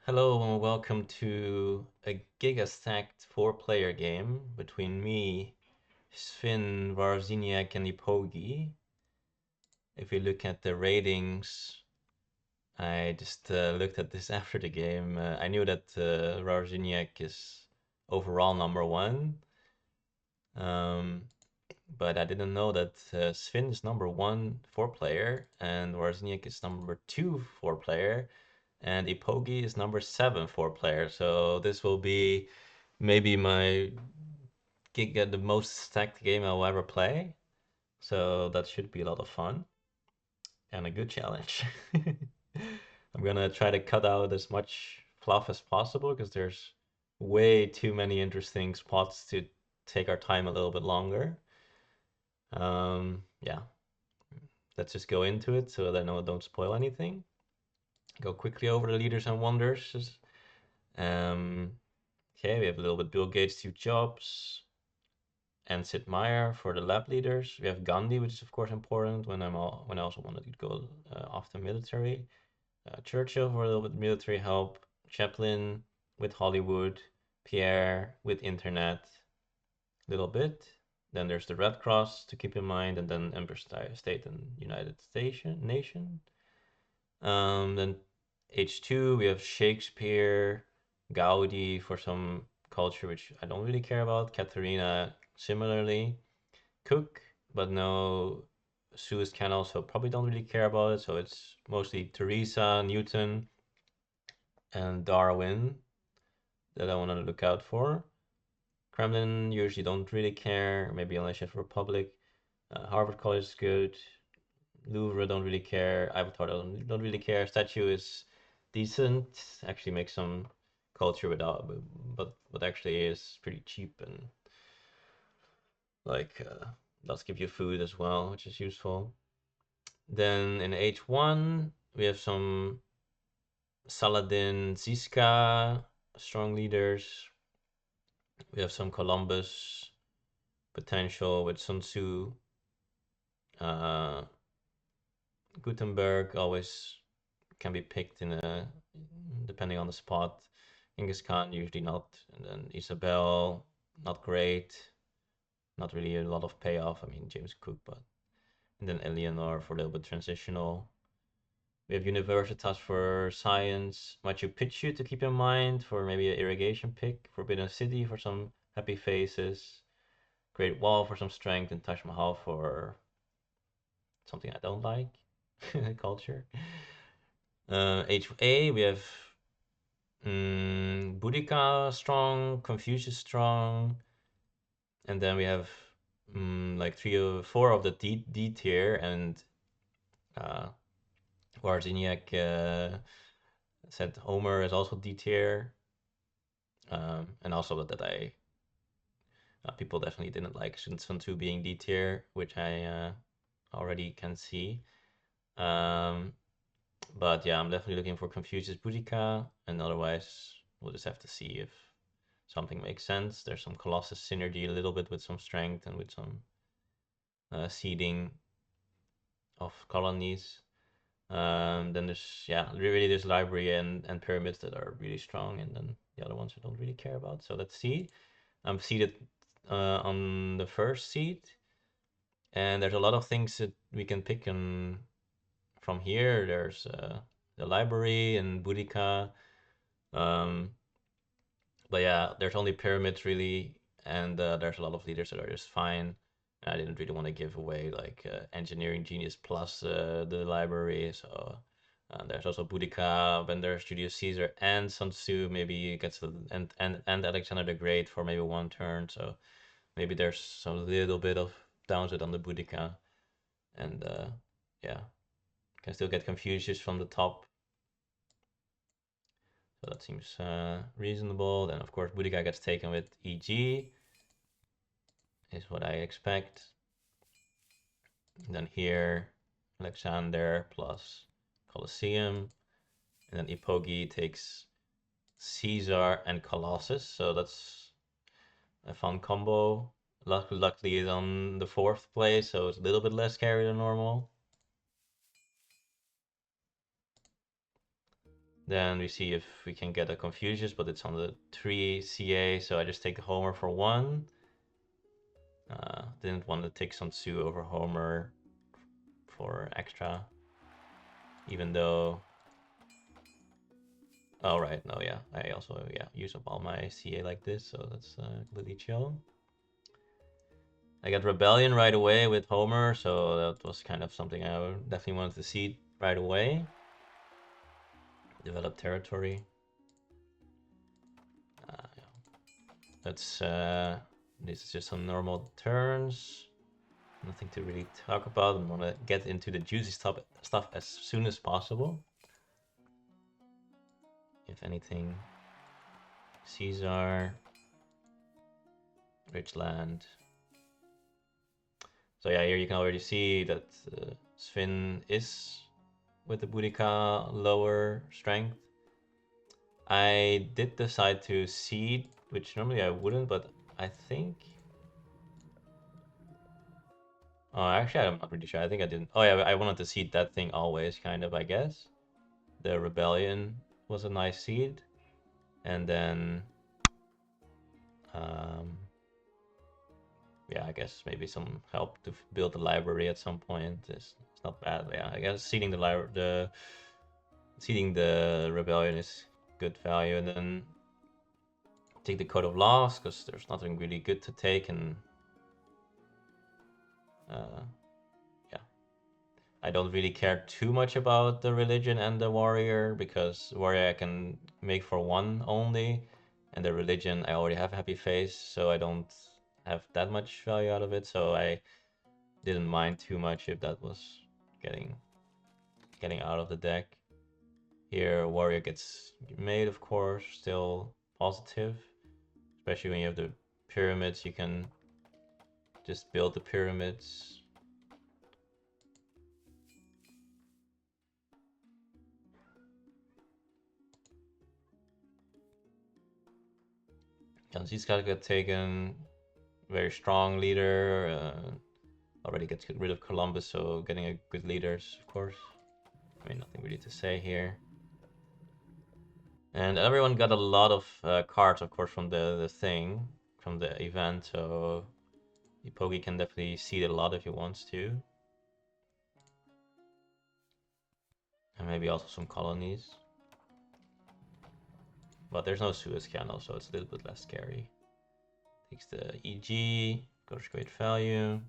Hello and welcome to a giga-stacked four-player game between me, Sven, Wawrzyniec and Eepogi. If we look at the ratings, I just looked at this after the game. I knew that Wawrzyniec is overall number one, um, but I didn't know that Sven is number one four-player and Wawrzyniec is number two four-player. And Eepogi is number seven four-player. So this will be maybe my the most stacked game I'll ever play. So that should be a lot of fun and a good challenge. I'm gonna try to cut out as much fluff as possible because there's way too many interesting spots to take our time a little bit longer. Yeah, let's just go into it so that I don't spoil anything. Go quickly over the leaders and wonders. Um, okay, we have a little bit Bill Gates, Steve Jobs, and Sid Meier for the lab leaders. We have Gandhi, which is of course important when when I also wanted to go off the military. Churchill for a little bit military help. Chaplin with Hollywood. Pierre with internet, a little bit. Then there's the Red Cross to keep in mind, and then Empire State and United Nation. Then H2 we have Shakespeare, Gaudi for some culture which I don't really care about. Katharina similarly. Cook, but no Suez Canal, so probably don't really care about it. So it's mostly Teresa, Newton, and Darwin that I want to look out for. Kremlin usually don't really care, maybe unless you have Republic. Harvard College is good. Louvre don't really care. Avatar don't really care. Statue is decent. Actually makes some culture without, but actually is pretty cheap and like does give you food as well, which is useful. Then in H1 we have some Saladin, Ziska, strong leaders. We have some Columbus potential with Sun Tzu. Uh, Gutenberg always can be picked in a depending on the spot. Genghis Khan usually not, and then Isabel not great, not really a lot of payoff. I mean James Cook, but and then Eleanor for a little bit transitional. We have Universitas for science, Machu Picchu to keep in mind for maybe an irrigation pick, Forbidden City for some happy faces, Great Wall for some strength, and Taj Mahal for something I don't like, culture. HA, we have Boudica strong, Confucius strong, and then we have like three or four of the D tier, and uh, Wawrzyniec said Homer is also D tier, and also that I people definitely didn't like Sun Tzu being D tier, which I already can see. Um, but yeah, I'm definitely looking for Confucius Boudica, and otherwise we'll just have to see if something makes sense. There's some Colossus synergy a little bit with some strength and with some seeding of colonies. Then there's yeah, really there's library and pyramids that are really strong, and then the other ones I don't really care about. So let's see. I'm seated on the first seat, and there's a lot of things that we can pick from here. There's the library and Boudica. Um, but yeah, there's only pyramids really, and there's a lot of leaders that are just fine. I didn't really want to give away like engineering genius plus the library, so there's also Boudica, then there's Julius Caesar and Sun Tzu. Maybe gets and Alexander the Great for maybe one turn. So maybe there's some little bit of downside on the Boudica, and yeah, can still get Confucius from the top. So that seems reasonable. Then of course Boudica gets taken with EG, is what I expect. And then here Alexander plus Colosseum. And then Eepogi takes Caesar and Colossus. So that's a fun combo. Luckily it's on the fourth place, so it's a little bit less scary than normal. Then we see if we can get a Confucius, but it's on the 3 CA, so I just take the Homer for 1. Didn't want to take Sun Tzu over Homer for extra, even though... Oh, right, no, yeah. I also, use up all my CA like this, so that's completely chill. I got Rebellion right away with Homer, so that was kind of something I definitely wanted to see right away. Develop territory. That's this is just some normal turns. Nothing to really talk about. I want to get into the juicy stuff as soon as possible. If anything, Caesar, Richland. So yeah, here you can already see that Svin is with the Boudica lower strength. I did decide to seed, which normally I wouldn't, but I think... Oh, actually, I'm not pretty sure. I think I didn't. Oh yeah, I wanted to seed that thing always, kind of, I guess. The Rebellion was a nice seed. And then... yeah, I guess maybe some help to build the library at some point is not bad. Yeah, I guess seeding the Rebellion is good value, and then take the Code of Laws because there's nothing really good to take, and yeah, I don't really care too much about the religion and the warrior, because warrior I can make for 1 only, and the religion I already have Happy Face, so I don't have that much value out of it. So I didn't mind too much if that was getting out of the deck. Here, warrior gets made, of course, still positive, especially when you have the pyramids. You can just build the pyramids. And these guys get taken. Very strong leader. Already gets rid of Columbus, so getting a good leaders, of course. I mean, nothing really to say here. And everyone got a lot of cards, of course, from the thing, from the event. So Eepogi can definitely seed a lot if he wants to. And maybe also some colonies. But there's no Suez Canal, so it's a little bit less scary. Takes the EG, goes great value.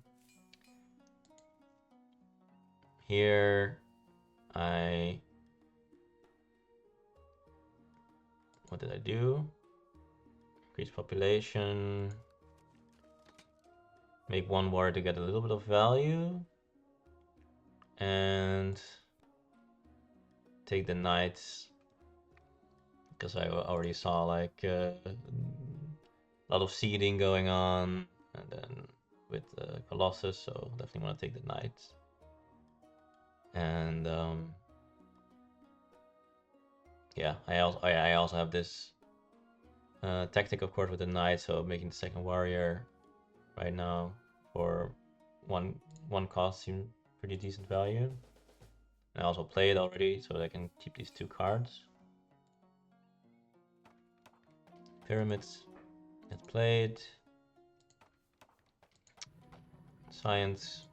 Here, what did I do? Increase population. Make 1 war to get a little bit of value. And take the knights, because I already saw like a lot of seeding going on, and then with the Colossus, so definitely want to take the knights. And yeah, I also have this tactic, of course, with the knight, so making the second warrior right now for one cost seems pretty decent value. I also play it already, so I can keep these 2 cards. Pyramids get played. Science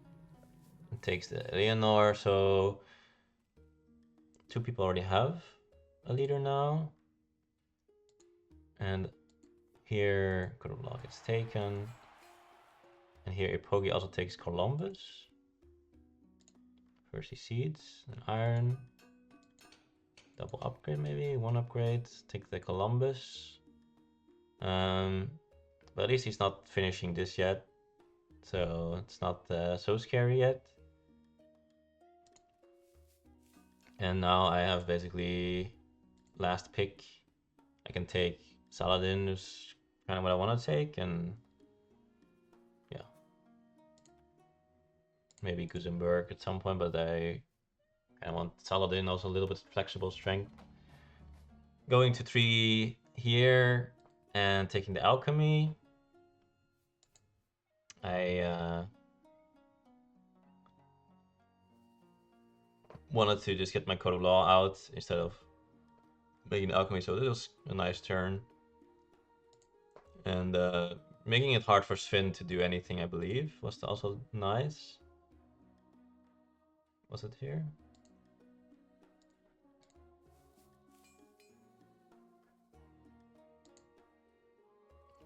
takes the Eleanor, so 2 people already have a leader now. And here Code of Law gets taken. And here Eepogi also takes Columbus. First he seeds, then iron. Double upgrade maybe, 1 upgrade. Take the Columbus. But at least he's not finishing this yet, so it's not so scary yet. And now I have basically last pick. I can take Saladin, who's kind of what I want to take, and yeah, maybe Gutenberg at some point, but I want Saladin, also a little bit flexible strength. Going to 3 here and taking the alchemy. I wanted to just get my Code of Law out instead of making alchemy, so this was a nice turn. And making it hard for Sven to do anything, I believe, was also nice. Was it here?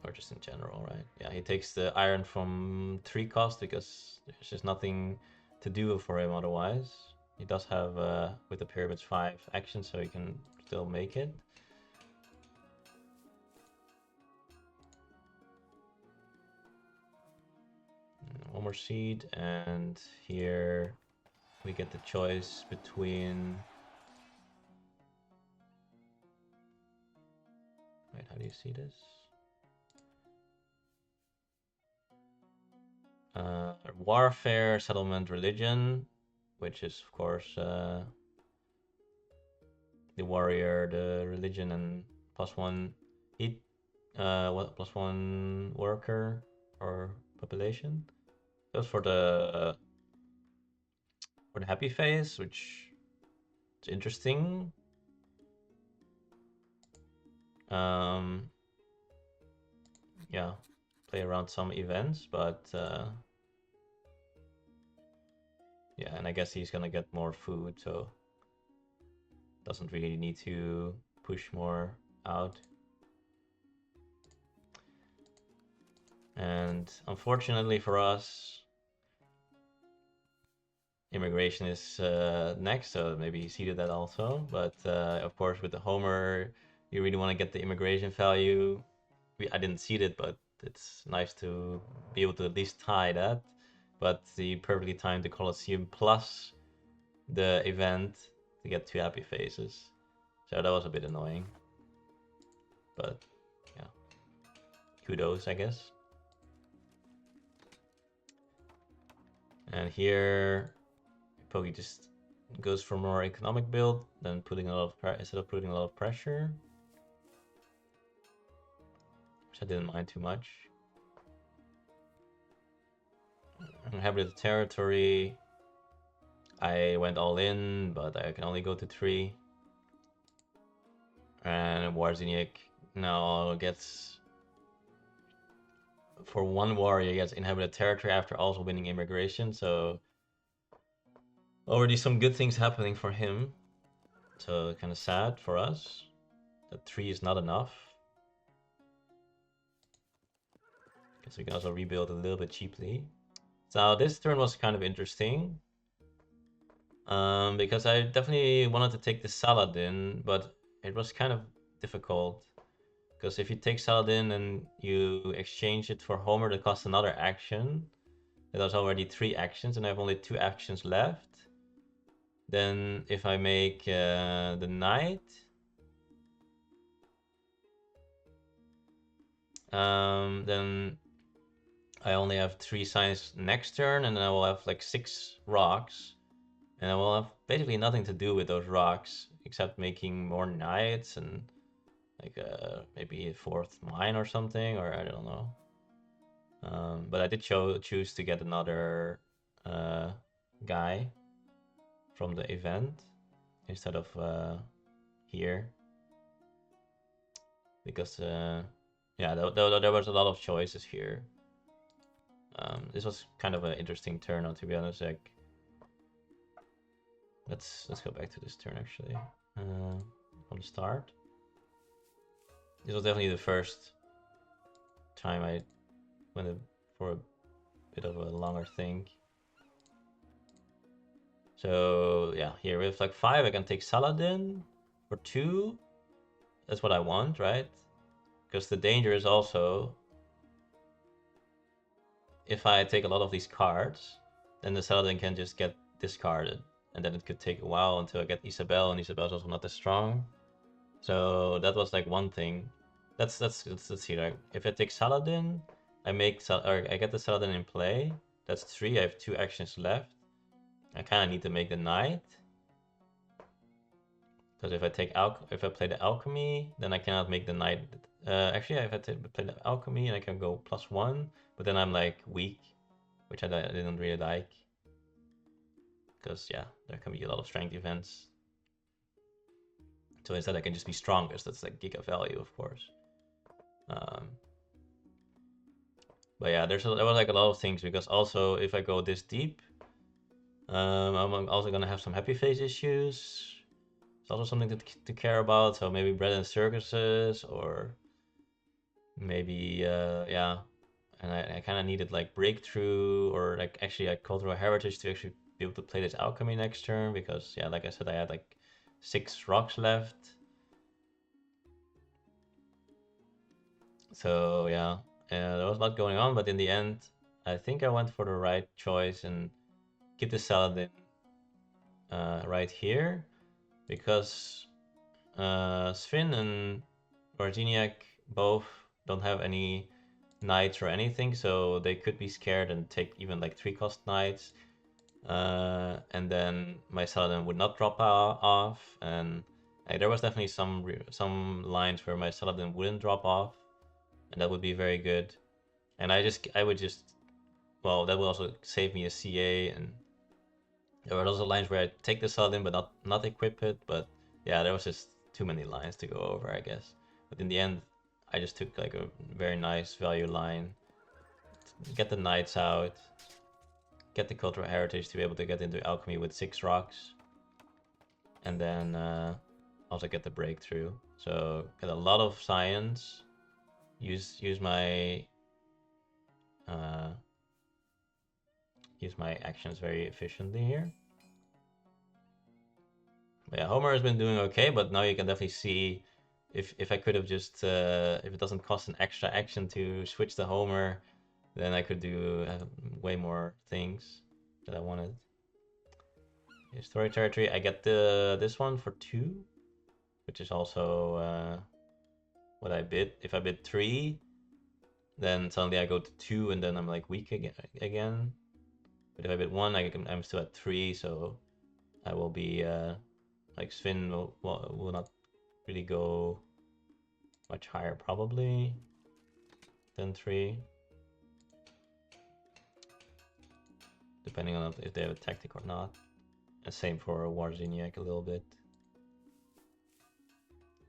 Or just in general, right? Yeah, he takes the iron from 3 cost because there's just nothing to do for him otherwise. He does have, with the pyramids, 5 actions, so he can still make it. One more seed, and here we get the choice between... Wait, how do you see this? Warfare, settlement, religion, which is of course the warrior, the religion, and +1 heat, what +1 worker or population. Goes for the happy phase, which is interesting. Yeah, play around some events, but yeah, and I guess he's gonna get more food, so doesn't really need to push more out. And unfortunately for us, immigration is next, so maybe he seeded that also. But of course, with the Homer, you really want to get the immigration value. I didn't seed it, but it's nice to be able to at least tie that. But he perfectly timed the Colosseum plus the event to get 2 happy faces. So that was a bit annoying. But yeah, kudos, I guess. And here, Pogi just goes for more economic build than putting a lot of instead of putting a lot of pressure, which I didn't mind too much. Inhabited territory, I went all in, but I can only go to 3. And Wawrzyniec now gets, for 1 warrior, gets inhabited territory after also winning immigration, so already some good things happening for him. So kind of sad for us that 3 is not enough. Because we can also rebuild a little bit cheaply. So this turn was kind of interesting. Because I definitely wanted to take the Saladin, but it was kind of difficult. Because if you take Saladin and you exchange it for Homer, that costs another action. That was already 3 actions, and I have only 2 actions left. Then if I make the Knight, then I only have 3 signs next turn, and then I will have like 6 rocks. And I will have basically nothing to do with those rocks, except making more knights and like maybe a 4th mine or something, or I don't know. But I did choose to get another guy from the event instead of here. Because yeah, there was a lot of choices here. This was kind of an interesting turn, to be honest. Like, let's go back to this turn actually. From the start. This was definitely the first time I went for a bit of a longer think. So yeah, here with like 5, I can take Saladin for 2. That's what I want, right? Because the danger is also, if I take a lot of these cards, then the Saladin can just get discarded. And then it could take a while until I get Isabel, and Isabel's also not as strong. So that was like one thing. Let's see. Like, if I take Saladin, I get the Saladin in play. That's 3. I have 2 actions left. I kind of need to make the Knight, because if I play the Alchemy, then I cannot make the Knight. Actually, if I play the Alchemy, and I can go +1, but then I'm like weak, which I didn't really like, because yeah, there can be a lot of strength events. So instead I can just be strongest. That's like giga value, of course. But yeah, there was like a lot of things, because also if I go this deep, I'm also gonna have some happy face issues. It's also something to care about. So maybe bread and circuses, or maybe yeah. And I kind of needed like breakthrough, or like actually like cultural heritage to actually be able to play this alchemy next turn, because yeah, like I said, I had like 6 rocks left. So yeah, there was a lot going on, but in the end, I think I went for the right choice and keep the Saladin right here, because Svin and Wawrzyniec both don't have any knights or anything, so they could be scared and take even like 3-cost knights. And then my Saladin would not drop off, and there was definitely some lines where my Saladin wouldn't drop off, and that would be very good. And I would just, well, that would also save me a CA, and there were also lines where I take the Saladin but not equip it. But yeah, there was just too many lines to go over, I guess. But in the end, I just took like a very nice value line, get the knights out, get the cultural heritage to be able to get into alchemy with 6 rocks, and then also get the breakthrough. So get a lot of science. Use my uh, use my actions very efficiently here. But yeah, Homer has been doing okay, but now you can definitely see if I could have just if it doesn't cost an extra action to switch to Homer, then I could do way more things that I wanted. Historic territory, I get this one for 2, which is also what I bid. If I bid 3, then suddenly I go to 2, and then I'm like weak again. But if I bid 1, I'm still at 3, so I will be like Sven will not really go much higher probably than 3, depending on if they have a tactic or not. And same for Wawrzyniec a little bit.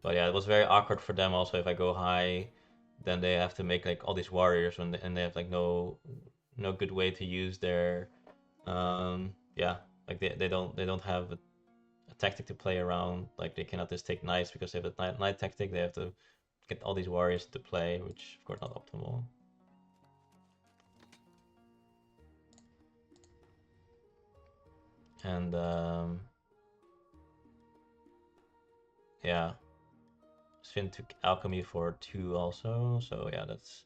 But yeah, it was very awkward for them also. If I go high, then they have to make like all these warriors, and they have like no good way to use their yeah, like they don't have a tactic to play around. Like they cannot just take knights because they have a knight tactic. They have to get all these warriors to play, which of course not optimal. And yeah, Sven took alchemy for 2 also. So yeah, that's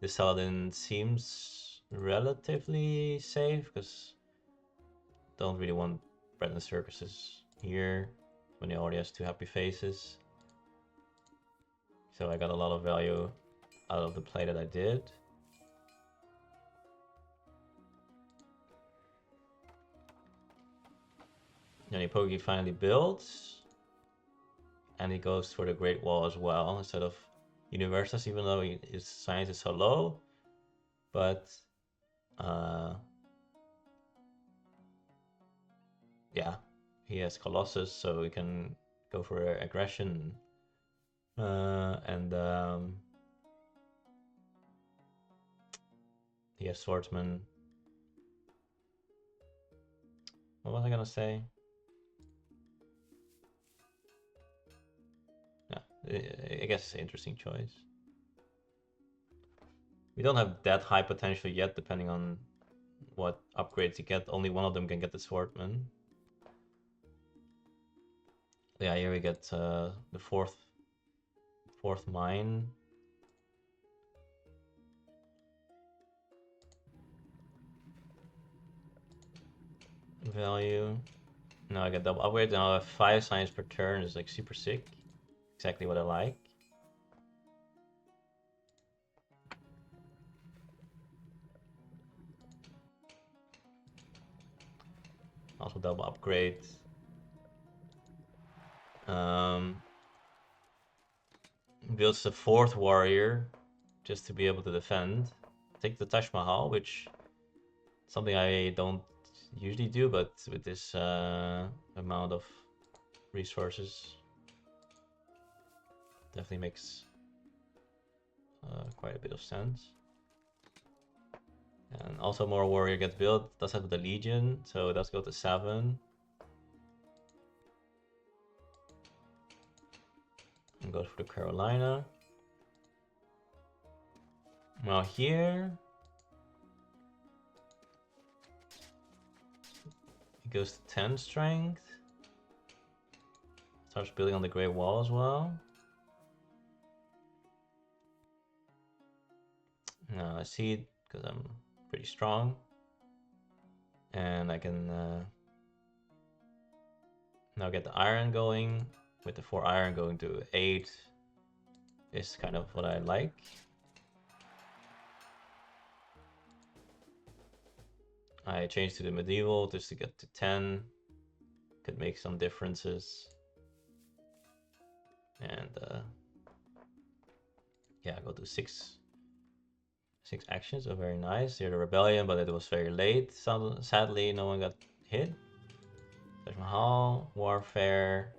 this Saladin seems relatively safe, because don't really want bread and circuses here when he already has 2 happy faces. So I got a lot of value out of the play that I did. Then Eepogi finally builds, and he goes for the Great Wall as well instead of Universitas, even though his science is so low. But yeah, he has Colossus, so he can go for aggression. And he has Swordsman. What was I gonna say? Yeah, I guess it's an interesting choice. We don't have that high potential yet, depending on what upgrades you get. Only one of them can get the Swordman. Yeah, here we get the fourth mine. Value. Now I get double upgrade. Now I have 5 science per turn. It's like super sick. Exactly what I like. Also double upgrade. Builds the 4th warrior just to be able to defend. Take the Taj Mahal, which is something I don't usually do, but with this amount of resources, definitely makes quite a bit of sense. And also more warrior gets built. Does have the Legion, so it does go to 7. And goes for the Carolina. Now here it goes to 10 strength. Starts building on the Great Wall as well. Now I see it because I'm pretty strong. And I can now get the iron going. With the 4 iron going to 8 is kind of what I like. I changed to the medieval just to get to 10. Could make some differences. And yeah, go to 6 actions, so very nice. Here the rebellion, but it was very late. So sadly, no one got hit. Taj Mahal, warfare,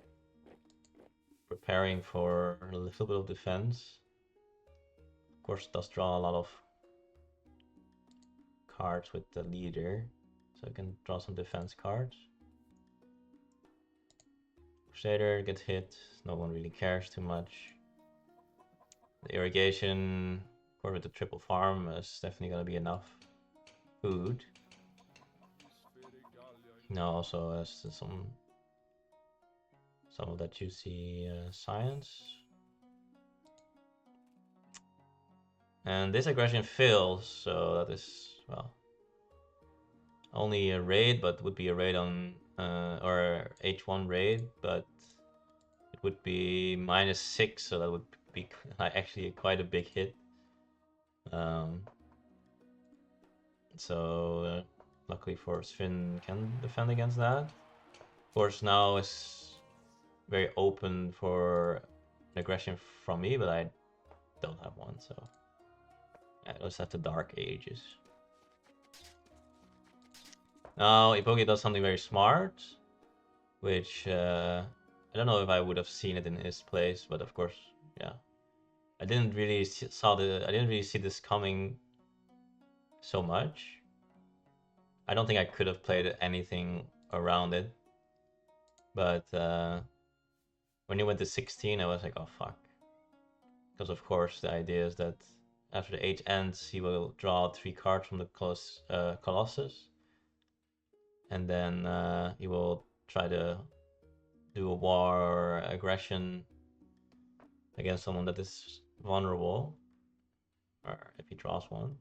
preparing for a little bit of defense. Of course, it does draw a lot of cards with the leader, so I can draw some defense cards. Crusader gets hit, no one really cares too much. The irrigation, of course, with the triple farm is definitely gonna be enough food. Now also has some of that juicy science. And this aggression fails, so that is, well, only a raid, but would be a raid on, or H1 raid, but it would be -6, so that would be actually quite a big hit. So luckily for Sven can defend against that. Of course, now is very open for an aggression from me, but I don't have one, so yeah, let's have the Dark Ages. Now Eepogi does something very smart, which I don't know if I would have seen it in his place, but of course, yeah, I didn't really see this coming so much. I don't think I could have played anything around it, but when he went to 16, I was like, oh fuck, because of course the idea is that after the age ends, he will draw 3 cards from the Colossus, and then he will try to do a war or aggression against someone that is vulnerable, or if he draws one.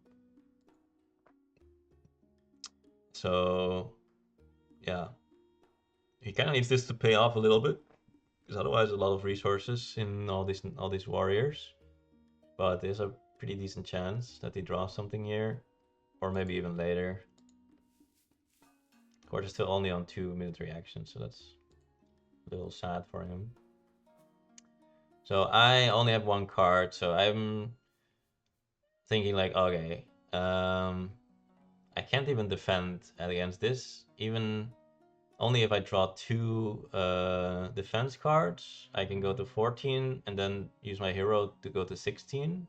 So yeah, he kind of needs this to pay off a little bit, because otherwise a lot of resources in all these warriors. But there's a pretty decent chance that he draws something here, or maybe even later. Of course, it's still only on 2 military actions, so that's a little sad for him. So I only have 1 card, so I'm thinking like, okay, I can't even defend against this. Even only if I draw 2 defense cards, I can go to 14 and then use my hero to go to 16.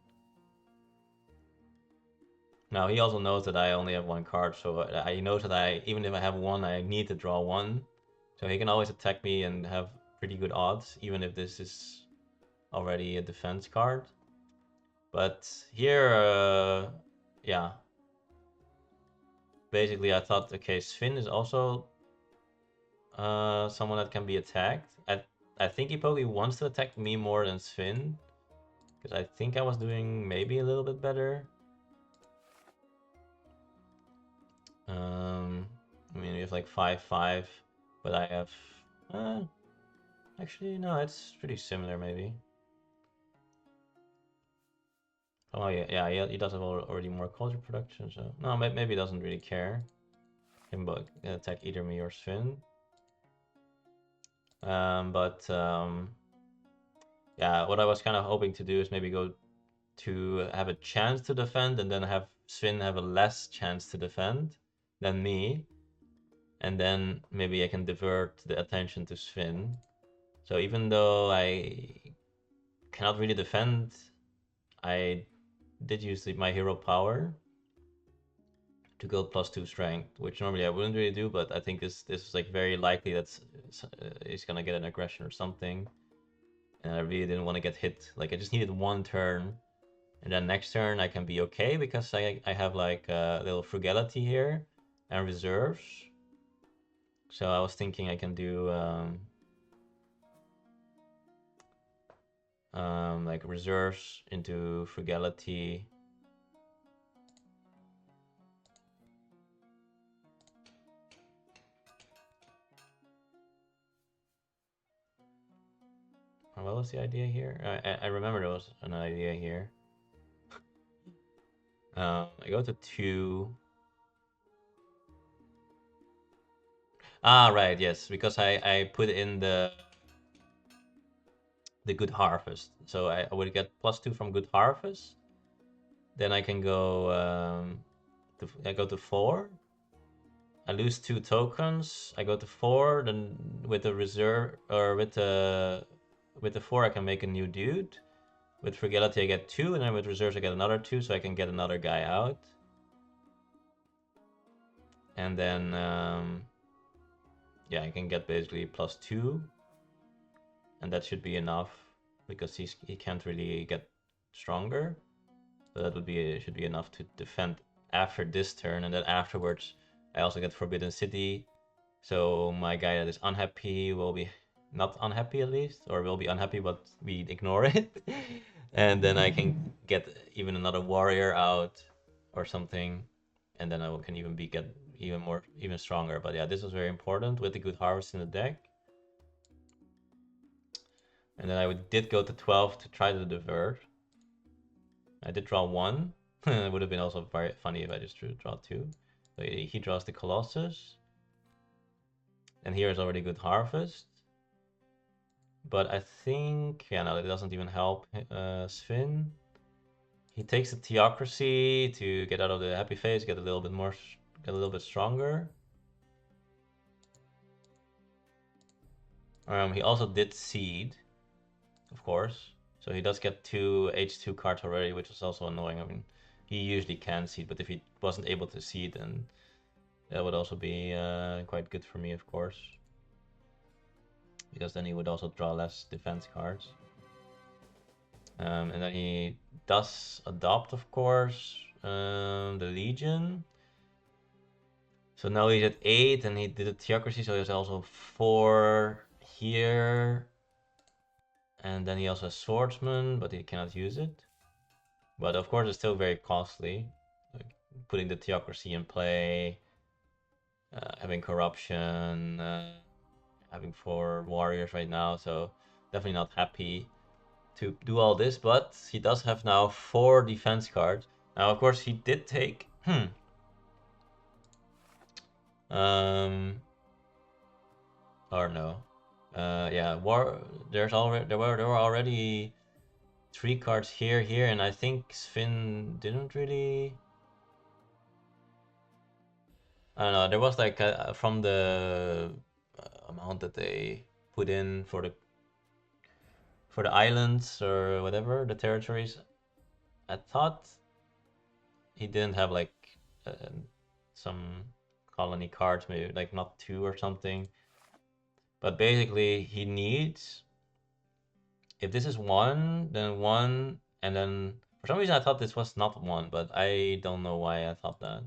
Now he also knows that I only have 1 card, so he knows that even if I have 1, I need to draw 1. So he can always attack me and have pretty good odds, even if this is already a defense card. But here, yeah. Basically, I thought, okay, Sven is also someone that can be attacked. I think he probably wants to attack me more than Sven, because I think I was doing maybe a little bit better. I mean, we have like 5-5, but I have... actually, no, it's pretty similar, maybe. Oh, yeah, he does have already more culture production, so... No, maybe he doesn't really care. He can attack either me or Sven. Yeah, what I was kind of hoping to do is maybe go to have a chance to defend, and then have Sven have a less chance to defend than me, and then maybe I can divert the attention to Sven. So even though I cannot really defend. I did use my hero power to go +2 strength, which normally I wouldn't really do, but I think this is like very likely that he's gonna get an aggression or something. And I really didn't want to get hit. Like I just needed one turn, and then next turn I can be okay because I have like a little frugality here and reserves. So I was thinking I can do like reserves into frugality. What was the idea here? I remember there was an idea here. I go to 2. Ah, right, yes, because I put in the good harvest. So I would get +2 from good harvest. Then I can go I go to 4. I lose 2 tokens. I go to 4. Then with the reserve or with the 4 I can make a new dude. With frugality I get 2, and then with reserves I get another 2, so I can get another guy out. And then yeah, I can get basically +2, and that should be enough because he can't really get stronger. So that should be enough to defend after this turn, and then afterwards I also get Forbidden City. So my guy that is unhappy will be not unhappy at least, or will be unhappy, but we ignore it. And then I can get even another warrior out or something, and then I can get even stronger. But yeah, this was very important with the good harvest in the deck. And then I did go to 12 to try to divert. I did draw 1. It would have been also very funny if I just draw 2. So he draws the Colossus. And here is already good harvest. But I think, yeah, no, it doesn't even help Svin. He takes the Theocracy to get out of the happy phase, get a little bit stronger. He also did Seed, of course. So he does get 2 H2 cards already, which is also annoying. I mean, he usually can Seed, but if he wasn't able to Seed, then that would also be quite good for me, of course. Because then he would also draw less defense cards. And then he does adopt, of course, the Legion. So now he's at 8, and he did a Theocracy, so he has also 4 here. And then he also has Swordsman, but he cannot use it. But of course, it's still very costly. Like putting the Theocracy in play, having Corruption, having 4 warriors right now, so definitely not happy to do all this, but he does have now 4 defense cards. Now, of course, he did take or no. Yeah, there were already 3 cards here, and I think Sven didn't really. I don't know. There was like from the amount that they put in for the islands or whatever, the territories. I thought he didn't have like some colony cards, maybe like not 2 or something. But basically, he needs. If this is 1, then 1, and then for some reason I thought this was not 1, but I don't know why I thought that.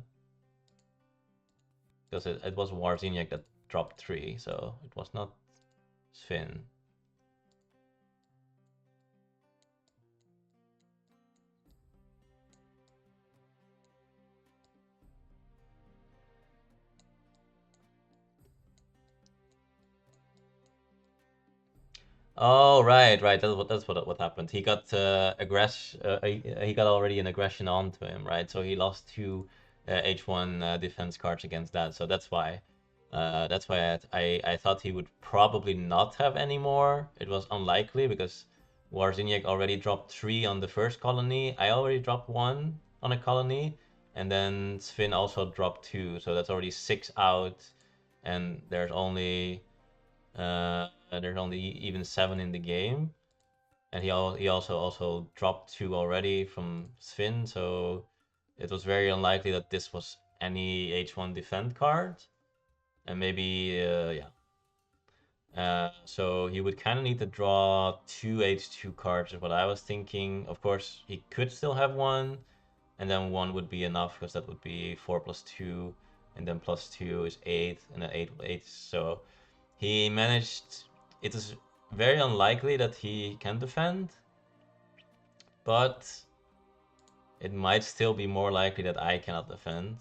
Because it was Wawrzyniec that dropped 3, so it was not Sven. Oh, right. That's what happened. He got he got already an aggression onto him, right? So he lost 2 H1 defense cards against that. So that's why. I thought he would probably not have any more. It was unlikely because Wawrzyniec already dropped 3 on the first colony. I already dropped 1 on a colony, and then Sven also dropped 2. So that's already 6 out, and there's only even 7 in the game. and he also dropped 2 already from Svin, so it was very unlikely that this was any H1 defend card, and maybe yeah. So he would kind of need to draw 2 H2 cards, is what I was thinking. Of course, he could still have one, and then 1 would be enough because that would be 4 plus 2, and then plus 2 is 8, and then 8 with 8. So he managed. It is very unlikely that he can defend, but it might still be more likely that I cannot defend.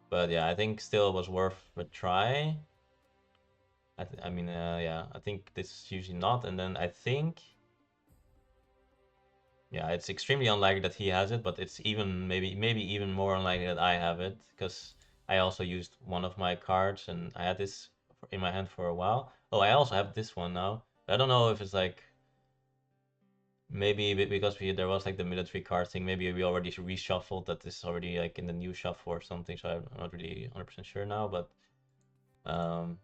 But yeah, I think still it was worth a try. I mean, yeah, I think this is usually not. And then I think, yeah, it's extremely unlikely that he has it, but it's even maybe even more unlikely that I have it because I also used one of my cards and I had this in my hand for a while. Oh, I also have this one now. I don't know if it's like maybe because there was like the military card thing. Maybe we already reshuffled that. This is already like in the new shuffle or something. So I'm not really 100% sure now, but um,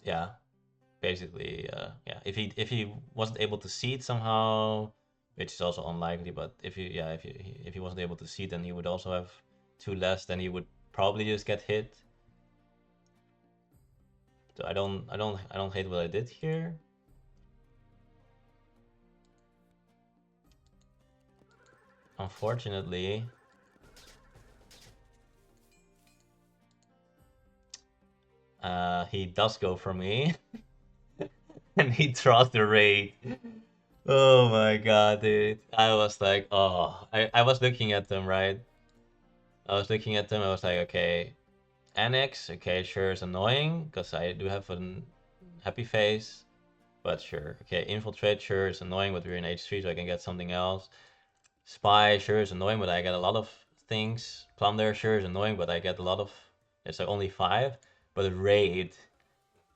yeah. Basically, yeah, if he wasn't able to see it somehow, which is also unlikely, but if he wasn't able to see it, then he would also have 2 less. Then he would probably just get hit. So I don't hate what I did here. Unfortunately, he does go for me, and he draws the raid. Oh my god, dude! I was like, oh, I was looking at them, right? I was looking at them. I was like, okay, Annex, okay, sure, is annoying because I do have a happy face, but sure. Okay, Infiltrate, sure, is annoying, but we're in H3, so I can get something else. Spy, sure, is annoying, but I get a lot of things. Plunder, sure, is annoying, but I get a lot of. It's like only 5. But Raid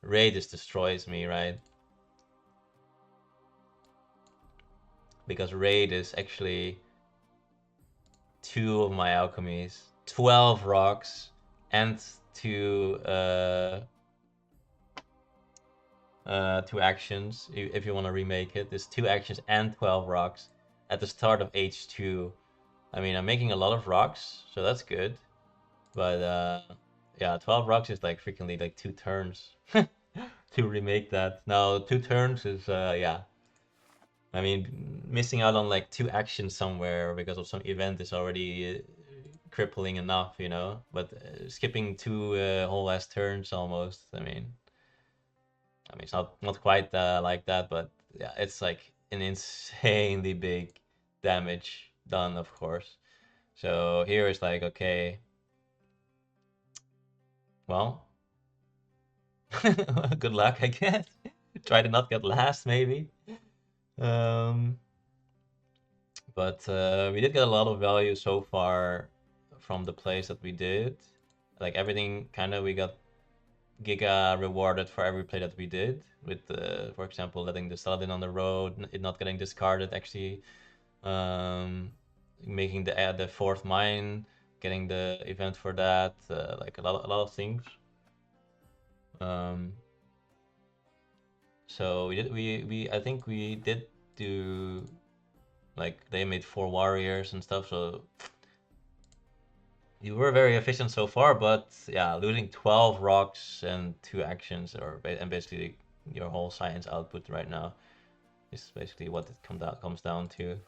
just destroys me, right? Because Raid is actually 2 of my alchemies, 12 rocks, and 2 2 actions if you want to remake it. There's 2 actions and 12 rocks at the start of H2. I mean, I'm making a lot of rocks, so that's good. But yeah, 12 rocks is like frequently like 2 turns to remake that. Now 2 turns is yeah. I mean, missing out on like 2 actions somewhere because of some event is already crippling enough, you know. But skipping 2 whole ass turns almost. I mean, it's not quite like that, but yeah, it's like an insanely big damage done, of course. So here is like, okay, well, good luck, I guess. Try to not get last, maybe. Um, but we did get a lot of value so far from the plays that we did. Like everything, kind of, we got Giga rewarded for every play that we did. With, for example, letting the Saladin on the road, it not getting discarded, actually making the 4th mine, getting the event for that, like a lot of things. Um, so we I think we did do, like, they made 4 warriors and stuff. So you were very efficient so far, but yeah, losing 12 rocks and 2 actions, and basically your whole science output right now is basically what it comes down to.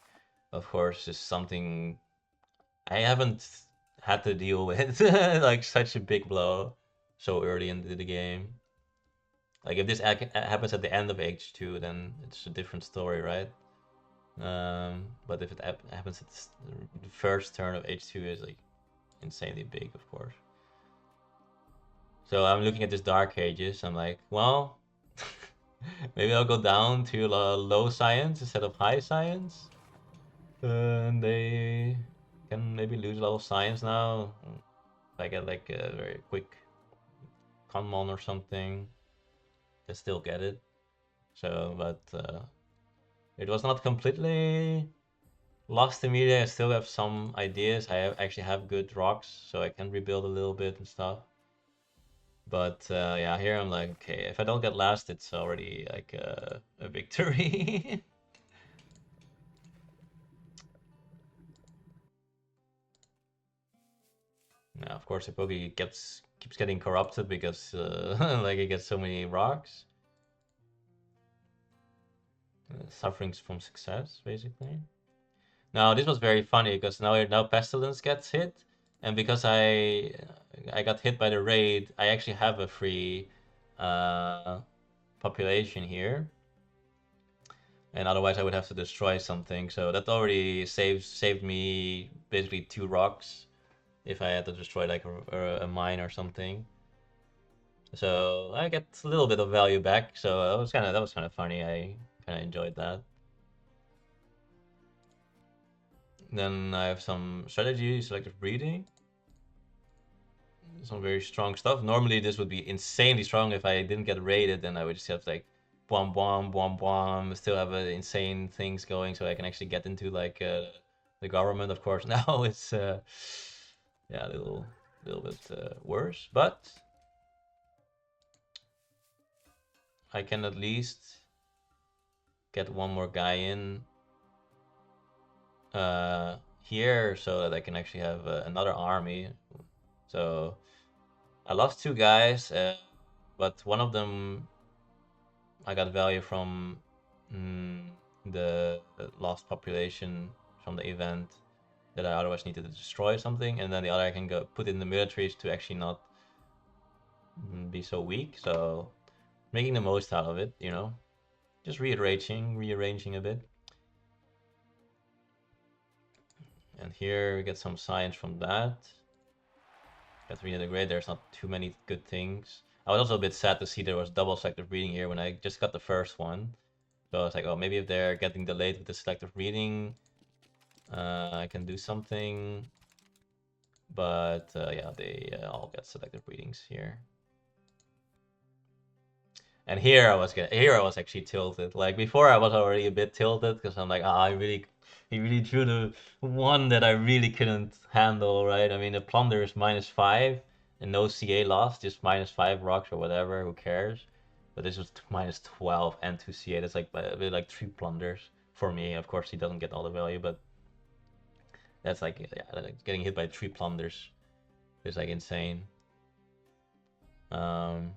Of course, is something I haven't had to deal with like such a big blow so early into the game. Like if this happens at the end of H2, then it's a different story, right? But if it happens at the first turn of H2, is like insanely big, of course. So I'm looking at this Dark Ages. I'm like, well, maybe I'll go down to low science instead of high science. And they can maybe lose a lot of science now. If I get like a very quick Conmon or something, I still get it. So, but it was not completely lost immediately. I still have some ideas. Actually have good rocks, so I can rebuild a little bit and stuff. But yeah, here I'm like, okay, if I don't get last, it's already like a victory. Now, of course, Eepogi keeps getting corrupted because like he gets so many rocks. Sufferings from success, basically. Now this was very funny because now Pestilence gets hit, and because I got hit by the raid, I actually have a free uh, population here, and otherwise I would have to destroy something. So that already saved me basically 2 rocks if I had to destroy like a mine or something. So I get a little bit of value back. So that was kind of funny. I kind of enjoyed that. Then I have some strategy, selective breeding, some very strong stuff. Normally this would be insanely strong if I didn't get raided, then I would just have like bwom bwom bwom bwom, still have insane things going, so I can actually get into like the government. Of course, now it's yeah, a little bit worse, but I can at least get one more guy in here so that I can actually have another army. So I lost 2 guys, but one of them I got value from mm, the lost population from the event that I otherwise needed to destroy something, and then the other I can go put in the militaries to actually not be so weak. So making the most out of it, just rearranging a bit. And here we get some science from that. Got 3 the grade. There's not too many good things. I was also a bit sad to see there was double selective reading here when I just got the first one. So I was like, oh, maybe if they're getting delayed with the selective reading, I can do something. But yeah, they all get selective readings here. And here I was actually tilted. Like before, I was already a bit tilted because I'm like, he really drew the one that I really couldn't handle, right? I mean, the plunder is -5 and no CA loss, just -5 rocks or whatever. Who cares? But this was -12 and 2 CA. That's like like 3 plunders for me. Of course, he doesn't get all the value, but that's like yeah, like getting hit by 3 plunders is like insane. Um,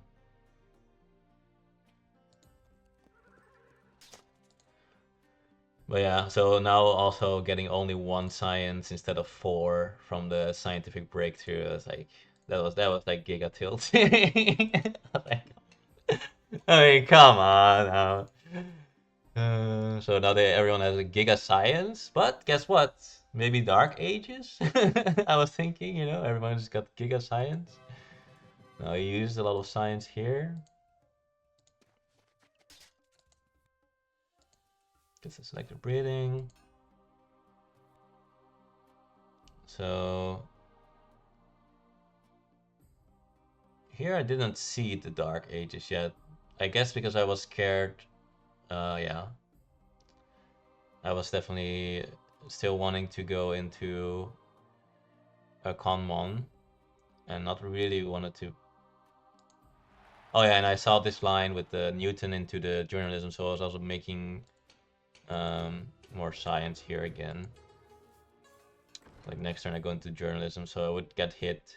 But yeah, so now also getting only 1 science instead of 4 from the scientific breakthrough. It's like that was like giga tilt. I mean, come on now. So now everyone has a giga science, but guess what? Maybe Dark Ages. I was thinking, everyone's got giga science. Now you used a lot of science here. Gets a selective breeding. So here I didn't see the Dark Ages yet. I guess because I was scared. Yeah. I was definitely still wanting to go into a Conmon and not really wanted to. Oh yeah, and I saw this line with the Newton into the journalism, so I was also making more science here again. Like next turn I go into journalism, so I would get hit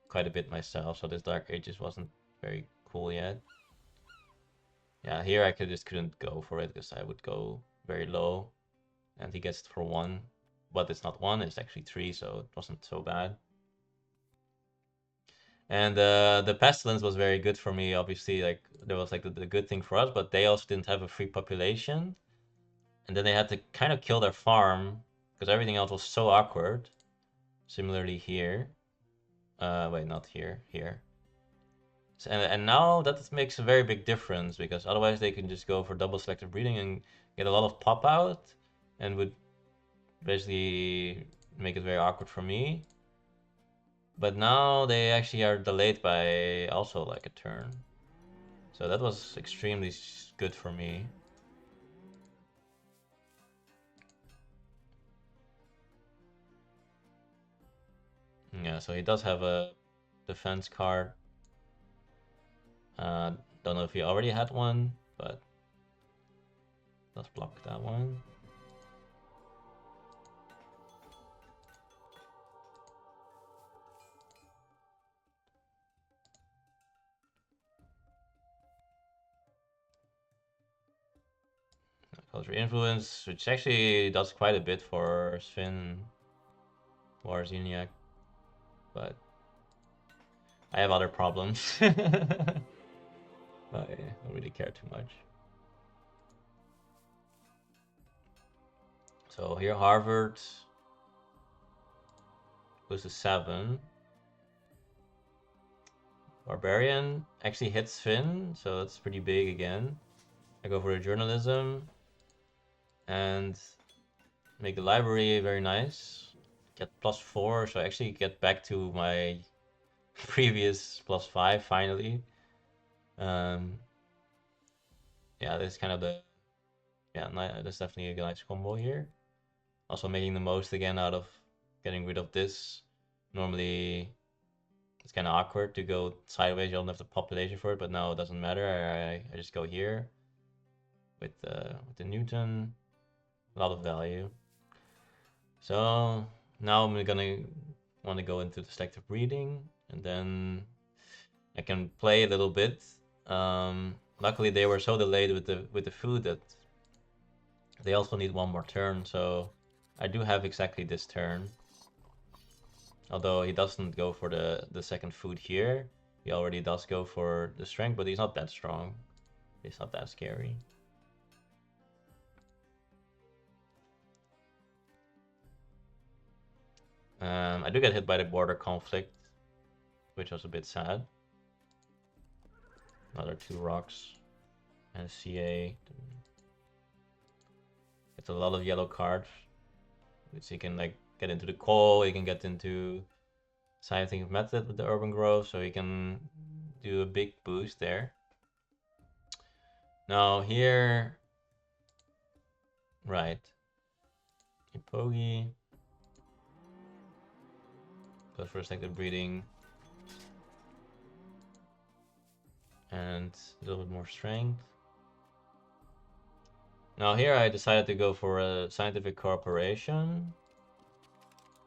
quite a bit myself, so this Dark Ages wasn't very cool yet. Yeah, here I couldn't go for it because I would go very low, and he gets it for 1, but it's not 1, it's actually 3, so it wasn't so bad. And the pestilence was very good for me. Obviously, like there was like the good thing for us, but they also didn't have a free population, and then they had to kind of kill their farm because everything else was so awkward. Similarly here, wait, not here, here. And now that makes a very big difference because otherwise they can just go for double selective breeding and get a lot of pop out, and would basically make it very awkward for me. But now they actually are delayed by also like a turn. So that was extremely good for me. Yeah, so he does have a defense card. Don't know if he already had one, but let's block that one. Culture influence, which actually does quite a bit for Sven Wawrzyniec, but I have other problems. I don't really care too much. So here Harvard goes to 7. Barbarian actually hits Finn, so that's pretty big again. I go for a journalism and make the library very nice. Get +4, so I actually get back to my previous +5 finally. Yeah, this is kind of the that's definitely a nice combo here. Also making the most again out of getting rid of this. Normally it's kind of awkward to go sideways. You don't have the population for it, but now it doesn't matter. I just go here with the Newton. A lot of value. So now I'm gonna want to go into the selective breeding, and then I can play a little bit. Luckily, they were so delayed with the food that they also need one more turn. So I do have exactly this turn. Although he doesn't go for the second food here, he already does go for the strength, but he's not that strong. He's not that scary. I do get hit by the border conflict, which was a bit sad. Another 2 rocks and CA. It's a lot of yellow cards, which he can like get into the call. He can get into scientific method with the urban growth, so he can do a big boost there. Now here, right, Eepogi goes for a selective breeding and a little bit more strength. Now here I decided to go for a scientific cooperation,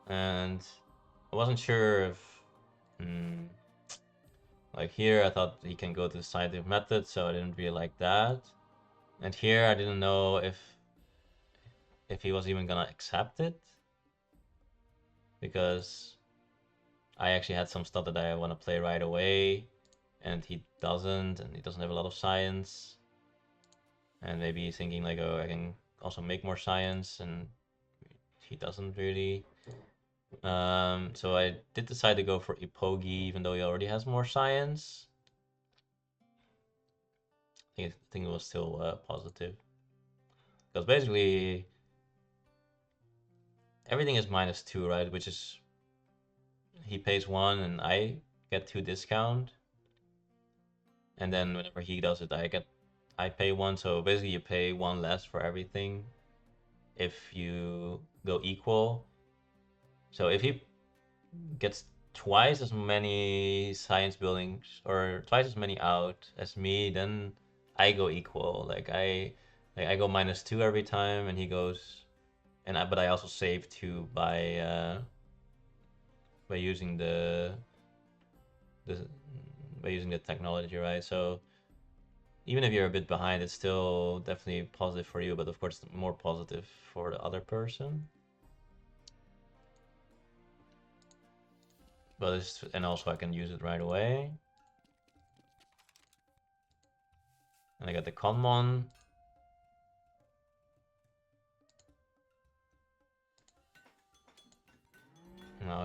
and I wasn't sure if, like here I thought he can go to the scientific method, so I didn't really like that. And here I didn't know if he was even gonna accept it, because I actually had some stuff that I want to play right away, and he doesn't have a lot of science. And maybe he's thinking like, oh, I can also make more science, and he doesn't really. So I did decide to go for Eepogi, even though he already has more science. I think it was still positive. Because basically, everything is -2, right? Which is, he pays 1 and I get 2 discount. And then whenever he does it, I pay 1. So basically you pay 1 less for everything if you go equal. So if he gets twice as many science buildings or twice as many out as me, then I go equal. I go -2 every time, and he goes, but I also save 2 by using the by using the technology, right? So even if you're a bit behind, it's still definitely positive for you, but of course more positive for the other person. And also I can use it right away. And I got the Conmon.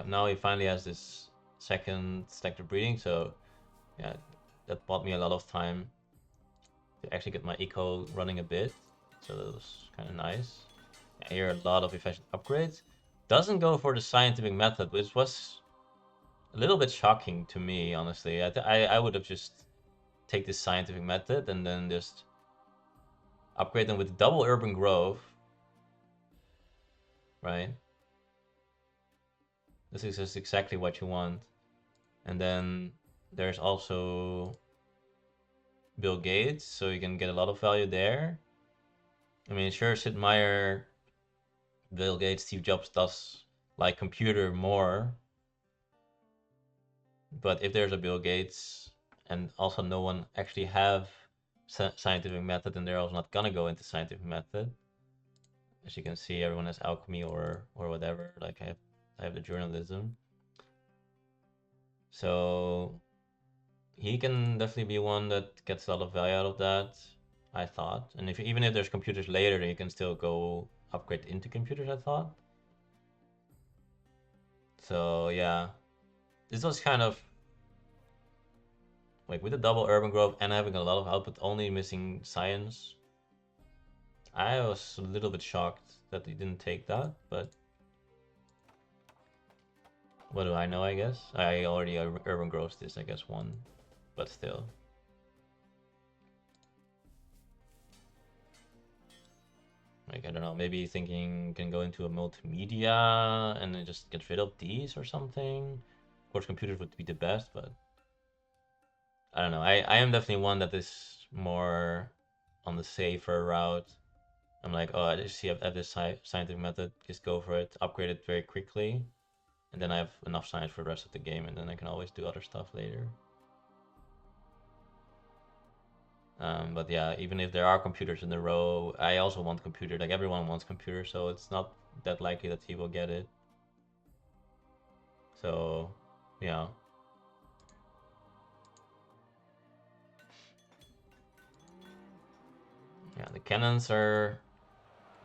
Now he finally has this second selective breeding, so yeah, that bought me a lot of time to actually get my eco running a bit. So that was kind of nice. Here are a lot of efficient upgrades. Doesn't go for the scientific method, which was a little bit shocking to me, honestly. I would have just take this scientific method and then just upgrade them with double urban growth, right? This is just exactly what you want. And then there's also Bill Gates, so you can get a lot of value there. I mean, sure, Sid Meier, Bill Gates, Steve Jobs does like computer more, but if there's a Bill Gates and also no one actually have scientific method, then they're also not gonna go into scientific method. As you can see, everyone has alchemy or whatever. Like I have the journalism, so he can definitely be one that gets a lot of value out of that. I thought, and if even if there's computers later, you can still go upgrade into computers. I thought. So yeah, this was kind of like with the double urban growth and having a lot of output, only missing science. I was a little bit shocked that he didn't take that, but what do I know? I guess I already urban growth this. I guess one, but still. Like, I don't know, maybe thinking can go into a multimedia and then just get rid of these or something. Of course, computers would be the best, but I don't know. I am definitely one that is more on the safer route. I'm like, oh, I just see have this scientific method, just go for it, upgrade it very quickly, and then I have enough science for the rest of the game, and then I can always do other stuff later. But yeah, even if there are computers in the row, I also want computer. Like everyone wants computer, so it's not that likely that he will get it. So, yeah. Yeah, the cannons are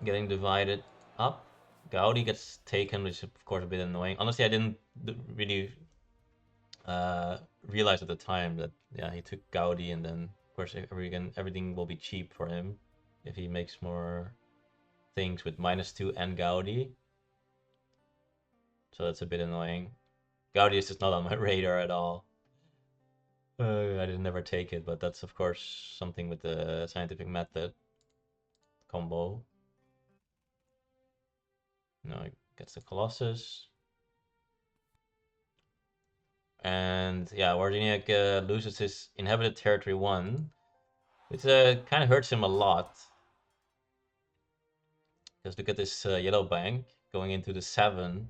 getting divided up. Gaudi gets taken, which is of course a bit annoying. Honestly, I didn't really uh, realize at the time that yeah he took Gaudi, and then of course everything will be cheap for him if he makes more things with -2 and Gaudi. So that's a bit annoying. Gaudi is just not on my radar at all. I did never take it, but that's of course something with the scientific method combo. No, it gets the Colossus. And yeah, Wawrzyniec loses his inhabited territory 1, which kind of hurts him a lot. Because look at this yellow bank going into the 7.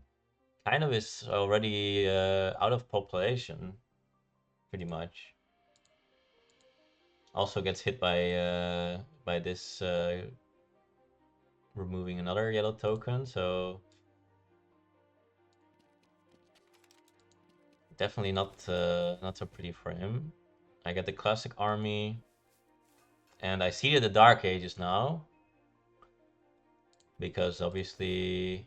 Kind of is already out of population, pretty much. Also gets hit by this removing another yellow token, so definitely not so pretty for him. I get the classic army, and I see the Dark Ages now, because obviously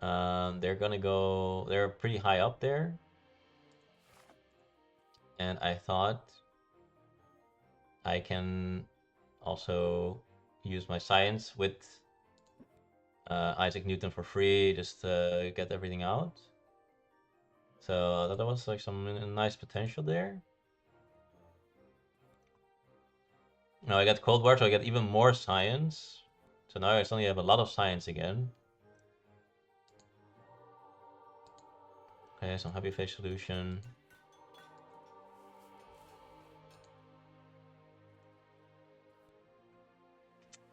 they're pretty high up there, and I thought I can also use my science with Isaac Newton for free, just to get everything out. So that was like some nice potential there. Now I got Cold War, so I get even more science. So now I suddenly have a lot of science again. Okay, some happy face solution.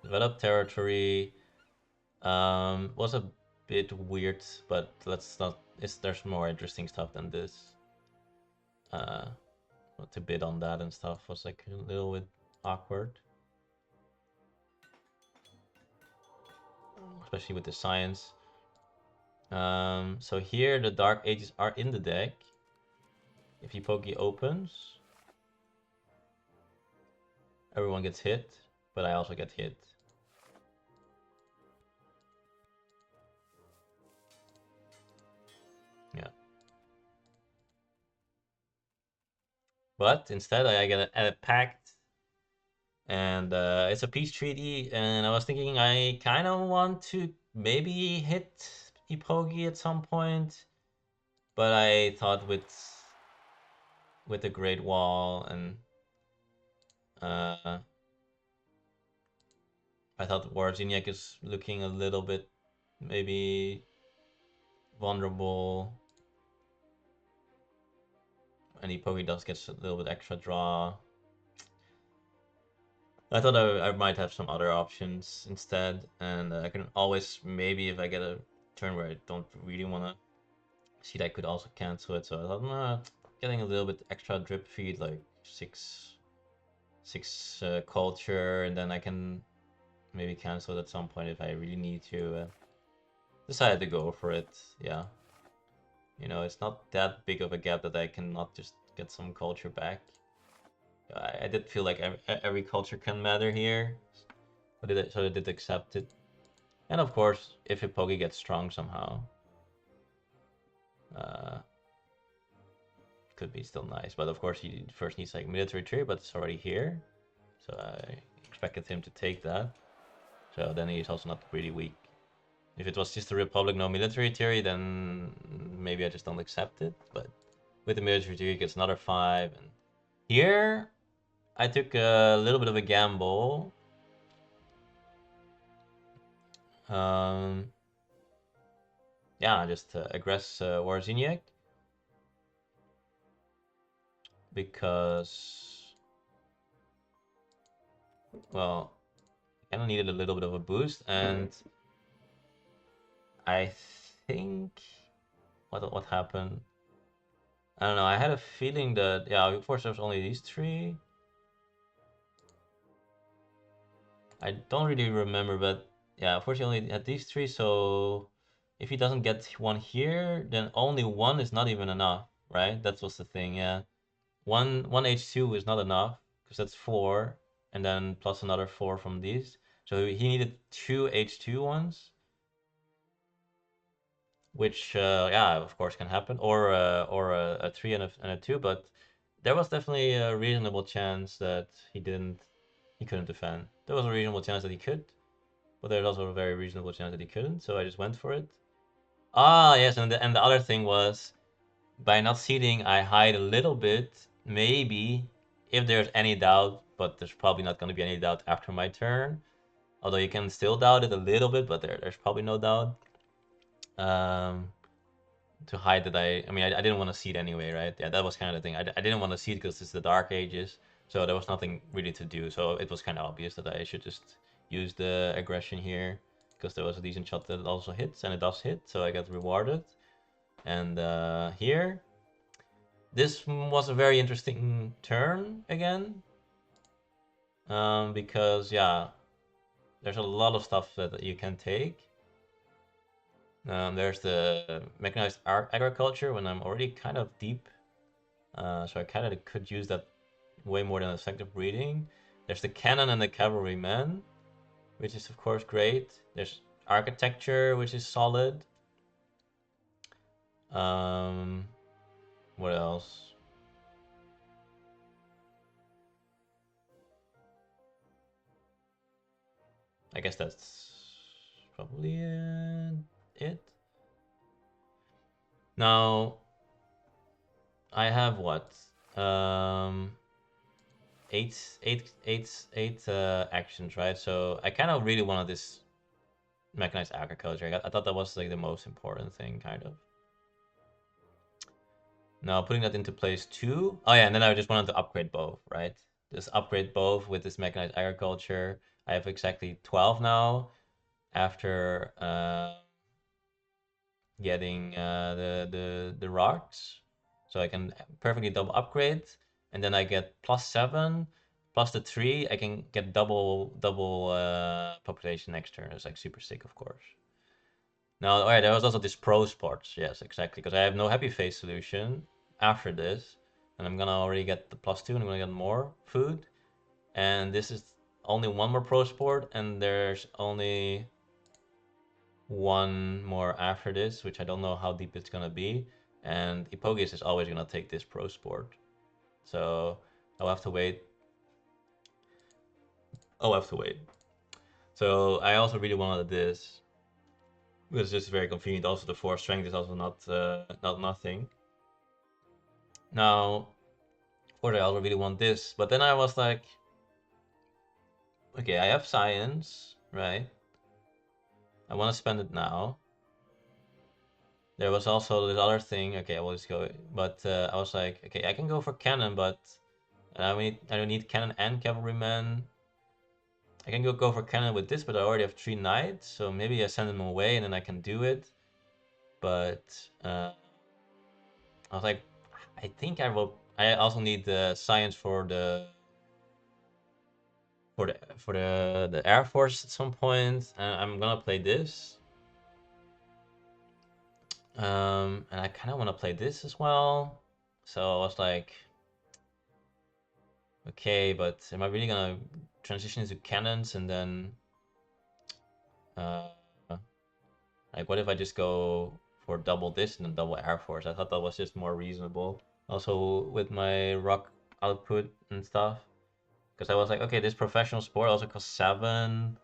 Develop territory. Was a bit weird, but let's not. There's more interesting stuff than this. To bid on that and stuff was like a little bit awkward, especially with the science. So here the Dark Ages are in the deck. If Eepogi opens, everyone gets hit, but I also get hit. Yeah. But instead I get a pact, and it's a peace treaty, and I was thinking I kind of want to maybe hit Eepogi at some point, but I thought with the Great Wall and I thought Wawrzyniec is looking a little bit maybe vulnerable. and Eepogi does get a little bit extra draw. I thought I might have some other options instead, and I can always, maybe if I get a turn where I don't really want to see, that I could also cancel it. So I thought, nah, getting a little bit extra drip feed, like six culture, and then I can maybe cancel it at some point if I really need to. Decided to go for it, yeah. You know, it's not that big of a gap that I cannot just get some culture back. I did feel like every culture can matter here, so I did accept it. And of course, if Eepogi gets strong somehow, uh, could be still nice. But of course, he first needs like military tree, but it's already here. So I expected him to take that. So then he's also not really weak. If it was just a Republic, no military theory, then maybe I just don't accept it. But with the military theory, he gets another 5. And here, I took a little bit of a gamble. Yeah, just aggress Wawrzyniec. Because, well, I kind of needed a little bit of a boost. And I think, what happened? I don't know, I had a feeling that, yeah, of course there's only these 3. I don't really remember, but yeah, unfortunately only had these 3, so if he doesn't get one here, then only 1 is not even enough, right? That's what's the thing, yeah. One H2 is not enough, because that's 4, and then plus another 4 from these. So he needed 2 H2 ones, which yeah, of course can happen, or a 3 and a 2, but there was definitely a reasonable chance that he couldn't defend. There was a reasonable chance that he could, but there's also a very reasonable chance that he couldn't, so I just went for it. Ah, yes, and the other thing was, by not seeding, I hide a little bit, maybe, if there's any doubt, but there's probably not going to be any doubt after my turn. Although you can still doubt it a little bit, but there's probably no doubt. To hide that I mean, I didn't want to seed anyway, right? Yeah, that was kind of the thing. I didn't want to seed because it's the Dark Ages, so there was nothing really to do. So it was kind of obvious that I should just use the aggression here, because there was a decent shot that also hits, and it does hit, so I got rewarded. And here, this was a very interesting turn again, because yeah, there's a lot of stuff that you can take. There's the mechanized agriculture when I'm already kind of deep, so I kind of could use that way more than effective breeding. There's the cannon and the cavalryman, which is of course great. There's architecture, which is solid. Um, what else? I guess that's probably it. Now, I have what? Um, eight actions, right? So I kind of really wanted this mechanized agriculture. I thought that was like the most important thing, kind of. Now putting that into place too. Oh yeah, and then I just wanted to upgrade both, right? Just upgrade both with this mechanized agriculture. I have exactly 12 now after getting the rocks, so I can perfectly double upgrade, and then I get +7 plus the 3. I can get double population next turn. It's like super sick, of course. Now, all right, there was also this pro sports. Yes, exactly, because I have no happy face solution after this, and I'm gonna already get the +2, and I'm gonna get more food, and this is only one more pro sport, and there's only one more after this, which I don't know how deep it's gonna be. And Eepogi is always gonna take this pro sport, so I'll have to wait. I'll have to wait. So I also really wanted this. It's just very convenient. Also, the 4 strength is also not nothing. Now, of course, I also really want this, but then I was like, okay, I have science, right? I want to spend it now. there was also this other thing. Okay, I will just go. But I was like, okay, I can go for cannon, but I don't need cannon and cavalryman. I can go for cannon with this, but I already have 3 knights, so maybe I send them away and then I can do it. But I was like, I think I will. I also need the science for the Air Force at some point. I'm gonna play this. And I kind of want to play this as well. So I was like, okay, but am I really gonna transition into cannons and then, uh, like, what if I just go for double this and then double Air Force? I thought that was just more reasonable. Also with my rock output and stuff, because I was like, okay, this professional sport also costs 7,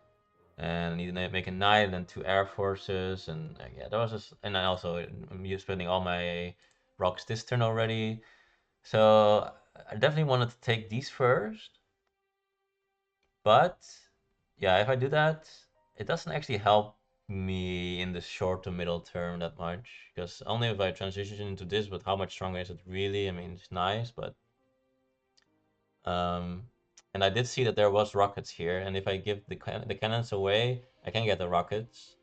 and I need to make a 9 and then 2 Air Forces, and yeah, that was just, and I also I'm spending all my rocks this turn already. So I definitely wanted to take these first, but yeah, if I do that, it doesn't actually help me in the short to middle term that much, because only if I transition into this, but how much stronger is it really? I mean, it's nice, but um, and I did see that there was rockets here, and if I give the cannons away, I can get the rockets.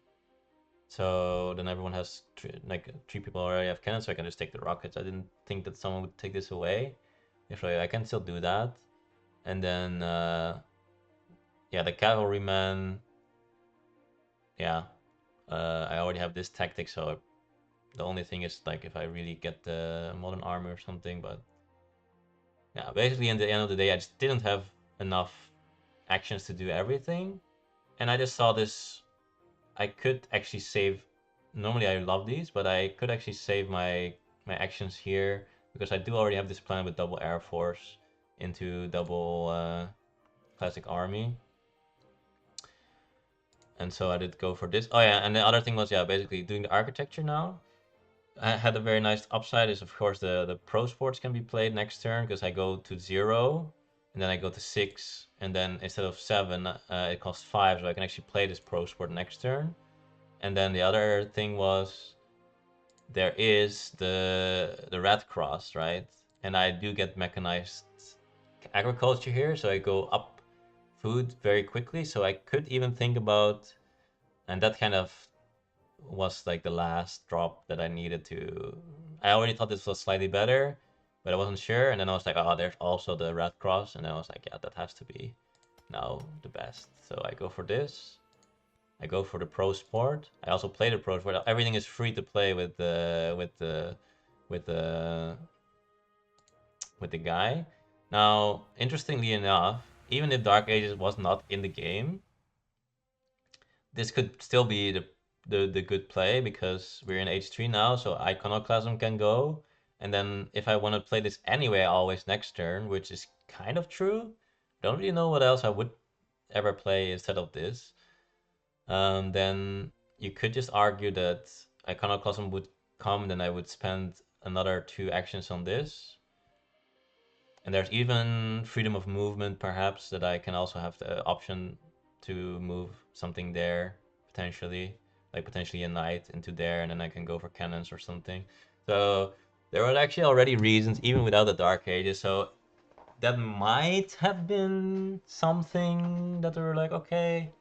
So then everyone has like 3 people already have cannons, so I can just take the rockets. I didn't think that someone would take this away. If I can still do that. And then yeah, the cavalryman. Yeah, I already have this tactic, so the only thing is like if I really get the modern armor or something. But yeah, basically in the end of the day, I just didn't have enough actions to do everything, and I just saw this. I could actually save. Normally I love these, but I could actually save my actions here because I do already have this plan with double Air Force into double classic army. And so I did go for this. Oh yeah, and the other thing was, yeah, basically doing the architecture now. I had a very nice upside is, of course, the pro sports can be played next turn because I go to 0 and then I go to 6, and then instead of 7 it costs 5, so I can actually play this pro sport next turn. And then the other thing was there is the red cross, right? And I do get mechanized agriculture here, so I go up food very quickly. So I could even think about, and that kind of was like the last drop that I needed to. I already thought this was slightly better, but I wasn't sure. And then I was like, oh, there's also the red cross, and then I was like, yeah, that has to be now the best. So I go for this. I go for the pro sport. I also play the pro sport. Everything is free to play with the with the guy. Now, interestingly enough, even if Dark Ages was not in the game, this could still be the good play because we're in H3 now, so Iconoclasm can go. And then if I want to play this anyway, always next turn, which is kind of true. Don't really know what else I would ever play instead of this. Then you could just argue that Iconoclasm would come, then I would spend another 2 actions on this. And there's even freedom of movement, perhaps, that I can also have the option to move something there, potentially. Like potentially a knight into there, and then I can go for cannons or something. So there were actually already reasons, even without the Dark Ages. So that might have been something that they were like, okay,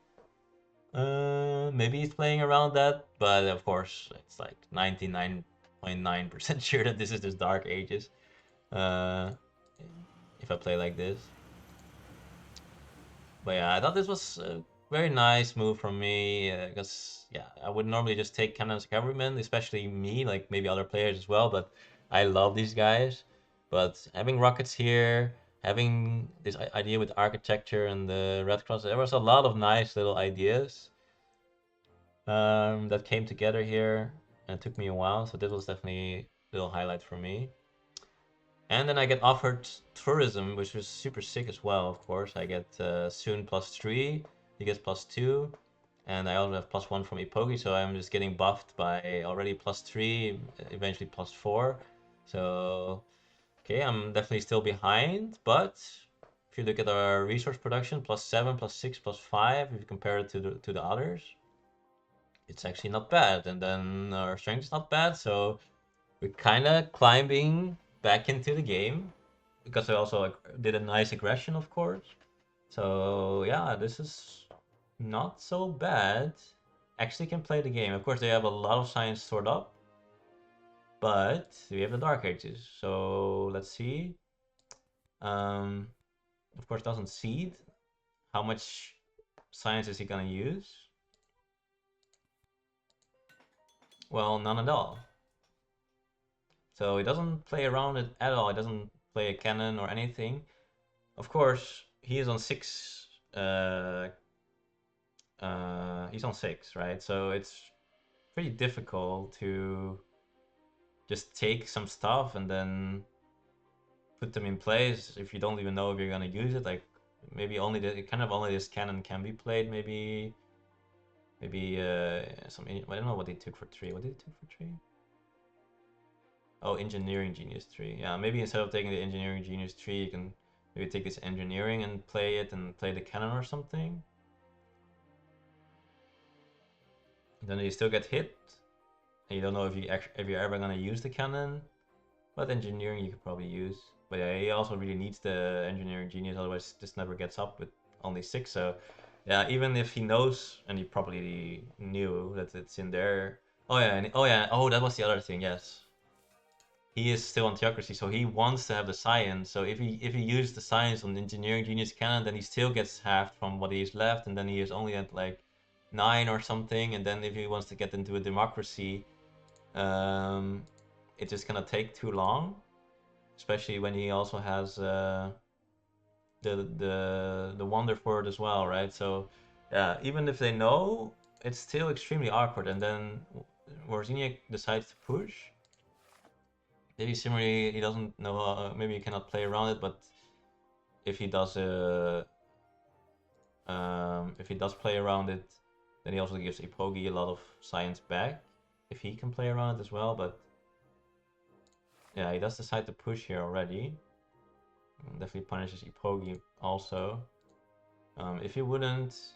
maybe he's playing around that, but of course it's like 99.9% sure that this is just Dark Ages. Uh, if I play like this, but yeah, I thought this was a very nice move from me because yeah, I would normally just take cannons cavalrymen, especially me, like maybe other players as well. But I love these guys. But having rockets here, having this idea with architecture and the Red Cross, there was a lot of nice little ideas that came together here, and it took me a while. So this was definitely a little highlight for me. And then I get offered tourism, which was super sick as well, of course. I get soon +3, he gets +2, and I also have +1 from Eepogi, so I'm just getting buffed by already +3, eventually +4. So, okay, I'm definitely still behind, but if you look at our resource production, +7, +6, +5, if you compare it to the others, it's actually not bad. And then our strength is not bad, so we're kind of climbing back into the game because I also did a nice aggression, of course. So yeah, this is not so bad. Actually can play the game. Of course, they have a lot of science stored up, but we have the Dark Ages. So let's see. Um, of course, doesn't seed. How much science is he gonna use? Well, none at all. So he doesn't play around it at all. He doesn't play a cannon or anything. Of course, he is on six. He's on six, right? So it's pretty difficult to just take some stuff and then put them in place if you don't even know if you're gonna use it. Like maybe only only this cannon can be played. Maybe some. I don't know what they took for three. What did they take for three? Oh, engineering genius tree. Yeah, maybe instead of taking the engineering genius tree, you can maybe take this engineering and play it and play the cannon or something. Then you still get hit. And you don't know if you're ever gonna use the cannon. But engineering you could probably use. But yeah, he also really needs the engineering genius, otherwise this never gets up with only six. So yeah, even if he knows, and he probably knew that it's in there. Oh yeah, oh yeah, oh that was the other thing. Yes, he is still on theocracy, so he wants to have the science. So if he uses the science on the engineering genius cannon, then he still gets halved from what he's left, and then he is only at like 9 or something. And then if he wants to get into a democracy, um, it's just gonna take too long, especially when he also has the wonder for it as well, right? So yeah, even if they know, it's still extremely awkward. And then Wawrzyniec decides to push. Maybe similarly, he doesn't know. Maybe he cannot play around it, but if he does, if he does play around it, then he also gives Eepogi a lot of science back if he can play around it as well. But yeah, he does decide to push here already. Definitely punishes Eepogi also. If he wouldn't,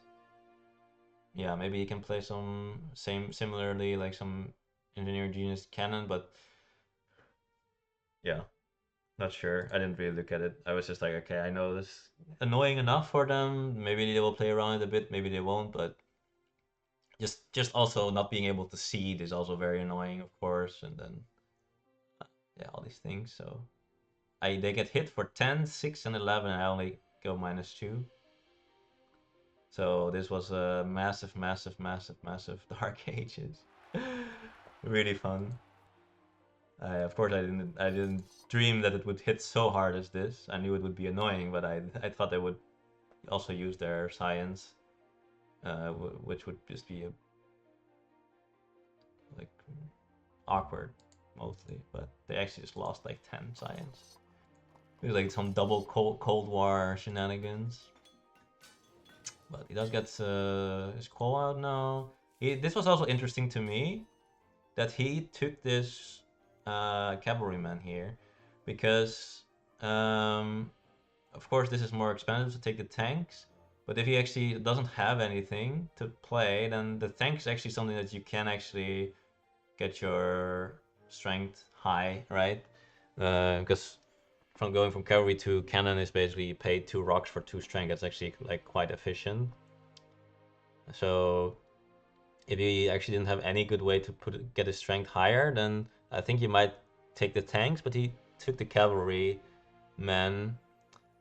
yeah, maybe he can play some similarly like some engineer genius cannon, but yeah, not sure. I didn't really look at it. I was just like, okay, I know this annoying enough for them. Maybe they will play around it a bit, maybe they won't, but just also not being able to seed is also very annoying, of course, and then yeah, all these things. So they get hit for 10, 6, and 11, and I only go -2. So this was a massive, massive, massive, massive Dark Ages. Really fun. Of course, I didn't dream that it would hit so hard as this. I knew it would be annoying, but I thought they would also use their science, which would just be like awkward mostly. But they actually just lost like 10 science. It was like some double Cold War shenanigans. But he does get his call out now. This was also interesting to me that he took this cavalryman here because of course this is more expensive to take the tanks, but if he actually doesn't have anything to play, then the tank is actually something that you can actually get your strength high, right? Because from going from cavalry to cannon is basically you pay 2 rocks for 2 strength. That's actually like quite efficient. So if he actually didn't have any good way to get his strength higher, then I think he might take the tanks, but he took the cavalry men.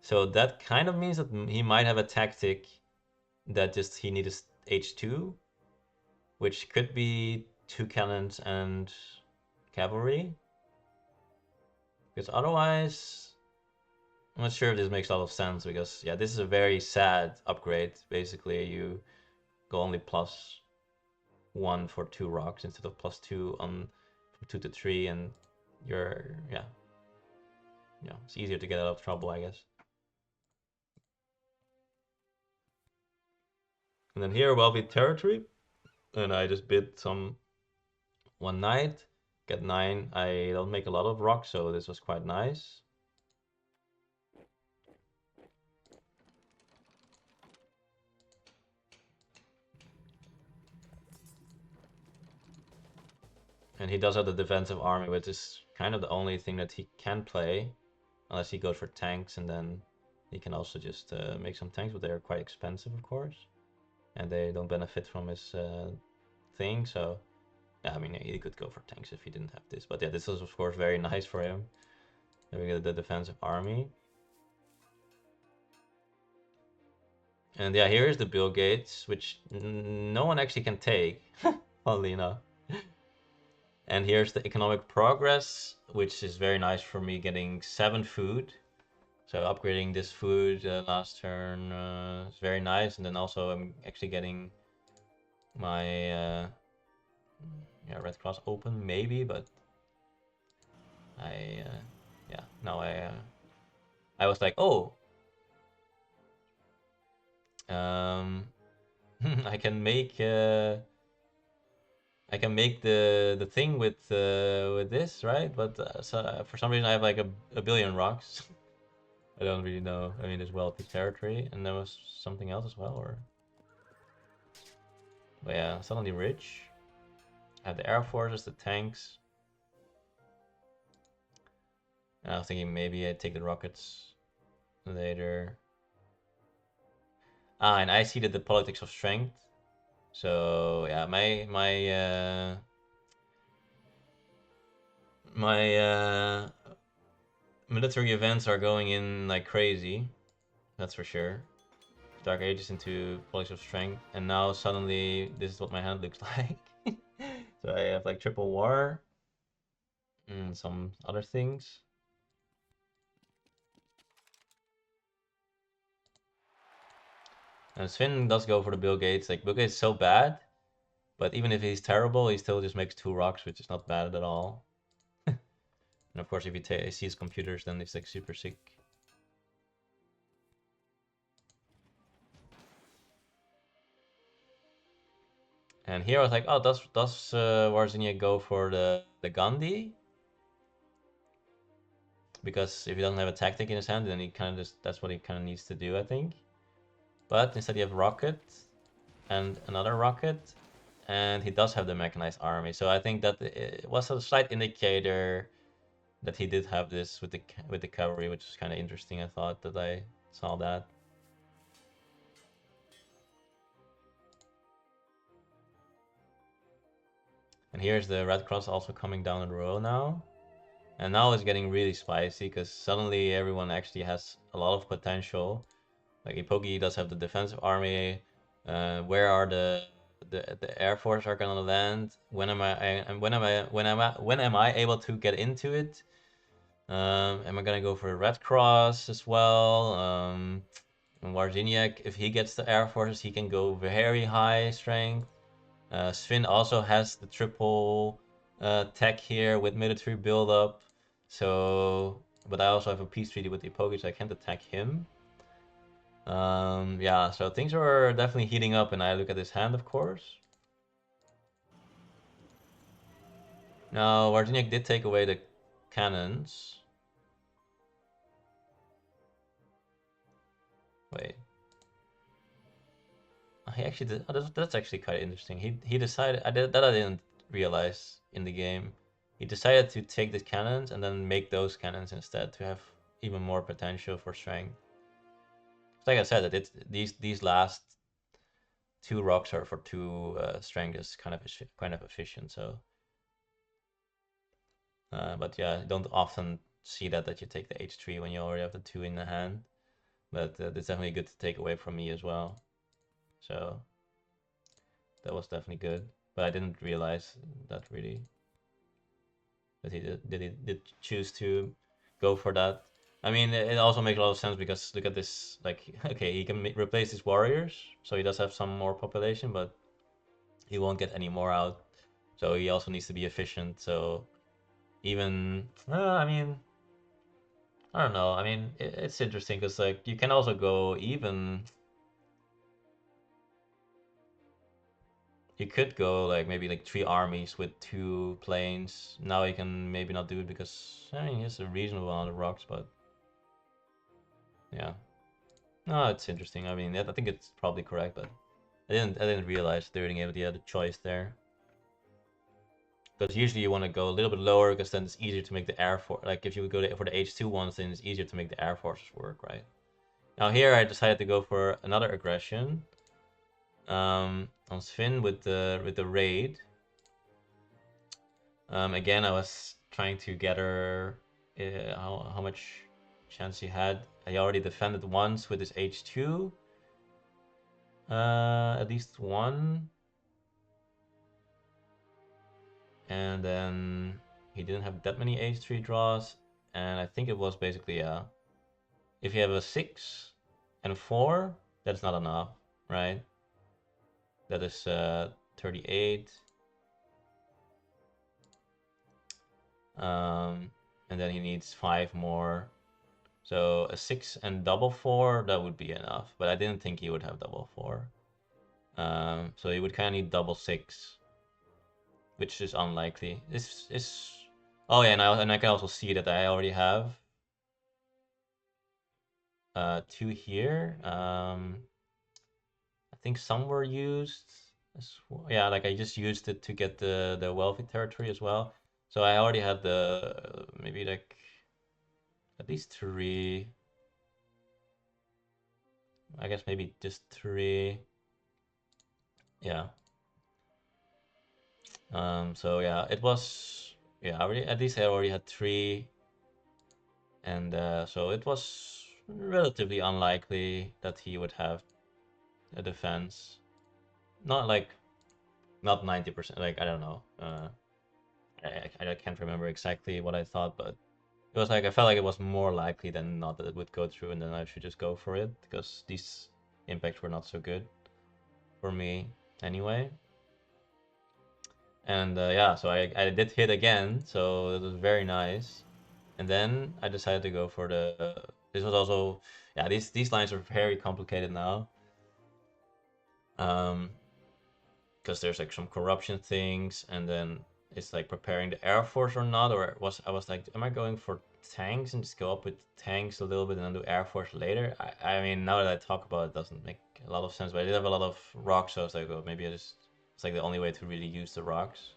So that kind of means that he might have a tactic that just he needs H2, which could be 2 cannons and cavalry. Because otherwise, I'm not sure if this makes a lot of sense, because yeah, this is a very sad upgrade. Basically, you go only +1 for 2 rocks instead of +2 on from 2 to 3, and you're yeah, it's easier to get out of trouble, I guess. And then here, well, with territory, and I just bid some 1 knight, get 9. I don't make a lot of rocks, so this was quite nice. And he does have the defensive army, which is kind of the only thing that he can play, unless he goes for tanks, and then he can also just make some tanks, but they're quite expensive, of course, and they don't benefit from his thing. So yeah, I mean, he could go for tanks if he didn't have this. But yeah, this is of course very nice for him. Then we get the defensive army. And yeah, here is the Bill Gates, which no one actually can take, funnily enough. And here's the economic progress, which is very nice for me, getting 7 food. So upgrading this food last turn is very nice. And then also I'm actually getting my yeah, Red Cross open, maybe, but yeah, now I was like, oh, I can make the thing with this, right? But so, for some reason I have like a billion rocks. I don't really know. I mean, it's wealthy territory, and there was something else as well, or but yeah, suddenly rich. I have the air forces, the tanks, and I was thinking maybe I'd take the rockets later. Ah, and I see that the politics of strength. So yeah, my military events are going in like crazy. That's for sure. Dark Ages into Politics of Strength, and now suddenly this is what my hand looks like. So I have like triple war and some other things. And Sven does go for the Bill Gates. Like Bill Gates is so bad, but even if he's terrible, he still just makes 2 rocks, which is not bad at all. And of course, if he sees computers, then it's like super sick. And here I was like, oh, does Wawrzyniec go for the Gandhi? Because if he doesn't have a tactic in his hand, then he kind of just that's what he kind of needs to do, I think. But instead you have rocket and another rocket, and he does have the mechanized army. So I think that it was a slight indicator that he did have this with the cavalry, which is kind of interesting. I thought that I saw that. And here's the Red Cross also coming down the row now. And now it's getting really spicy because suddenly everyone actually has a lot of potential. Like Eepogi does have the defensive army. Where are the air force are gonna land? When am I able to get into it? Am I gonna go for the Red Cross as well? And Wawrzyniec, if he gets the air forces, he can go very high strength. Sven also has the triple tech here with military buildup. So, but I also have a peace treaty with Eepogi, so I can't attack him. Yeah, so things are definitely heating up, and I look at his hand, of course. Now, Wawrzyniec did take away the cannons. Wait. He actually did. Oh, that's actually quite interesting. He decided. I didn't realize in the game. He decided to take the cannons and then make those cannons instead to have even more potential for strength. Like I said, that it's these last 2 rocks are for 2 strength is kind of efficient. So, but yeah, don't often see that you take the H3 when you already have the 2 in the hand. But it's definitely good to take away from me as well. So that was definitely good. But I didn't realize that really that he did choose to go for that. I mean, it also makes a lot of sense because look at this. Like, okay, he can replace his warriors, so he does have some more population, but he won't get any more out. So he also needs to be efficient. So even, I mean, I don't know. I mean, it's interesting because like you can also go even. You could go like maybe like 3 armies with 2 planes. Now you can maybe not do it because I mean it's a reasonable amount of rocks, but yeah. No, it's interesting. I mean, I think it's probably correct, but I didn't realize during it he had a choice there. Because usually you want to go a little bit lower, because then it's easier to make the air force. Like if you would go for the H2 ones, then it's easier to make the air forces work, right? Now here I decided to go for another aggression. On Sven with the raid. Again, I was trying to gather how much chance he had. He already defended once with his H2. At least one. And then he didn't have that many H3 draws. And I think it was basically, if you have a 6 and 4, that's not enough, right? That is 38. And then he needs 5 more. So a 6 and double 4, that would be enough. But I didn't think he would have double 4. So he would kind of need double 6, which is unlikely. This is... Oh yeah, and I can also see that I already have 2 here. I think some were used. Yeah, like I just used it to get the wealthy territory as well. So I already had the maybe like at least 3. I guess maybe just 3. Yeah. So yeah, it was, yeah, I already, at least I already had 3, and so it was relatively unlikely that he would have a defense. Not like, not 90%. Like I don't know. I can't remember exactly what I thought, but it was like I felt like it was more likely than not that it would go through, and then I should just go for it because these impacts were not so good for me anyway. And yeah, so I did hit again, so it was very nice. And then I decided to go for the. This was also, yeah. These lines are very complicated now. Because there's like some corruption things, and then it's like preparing the air force or not. Or I was like, am I going for tanks and just go up with tanks a little bit and then do air force later? I mean, now that I talk about it, doesn't make a lot of sense. But I did have a lot of rocks, so I was like, oh, maybe I just. It's like the only way to really use the rocks.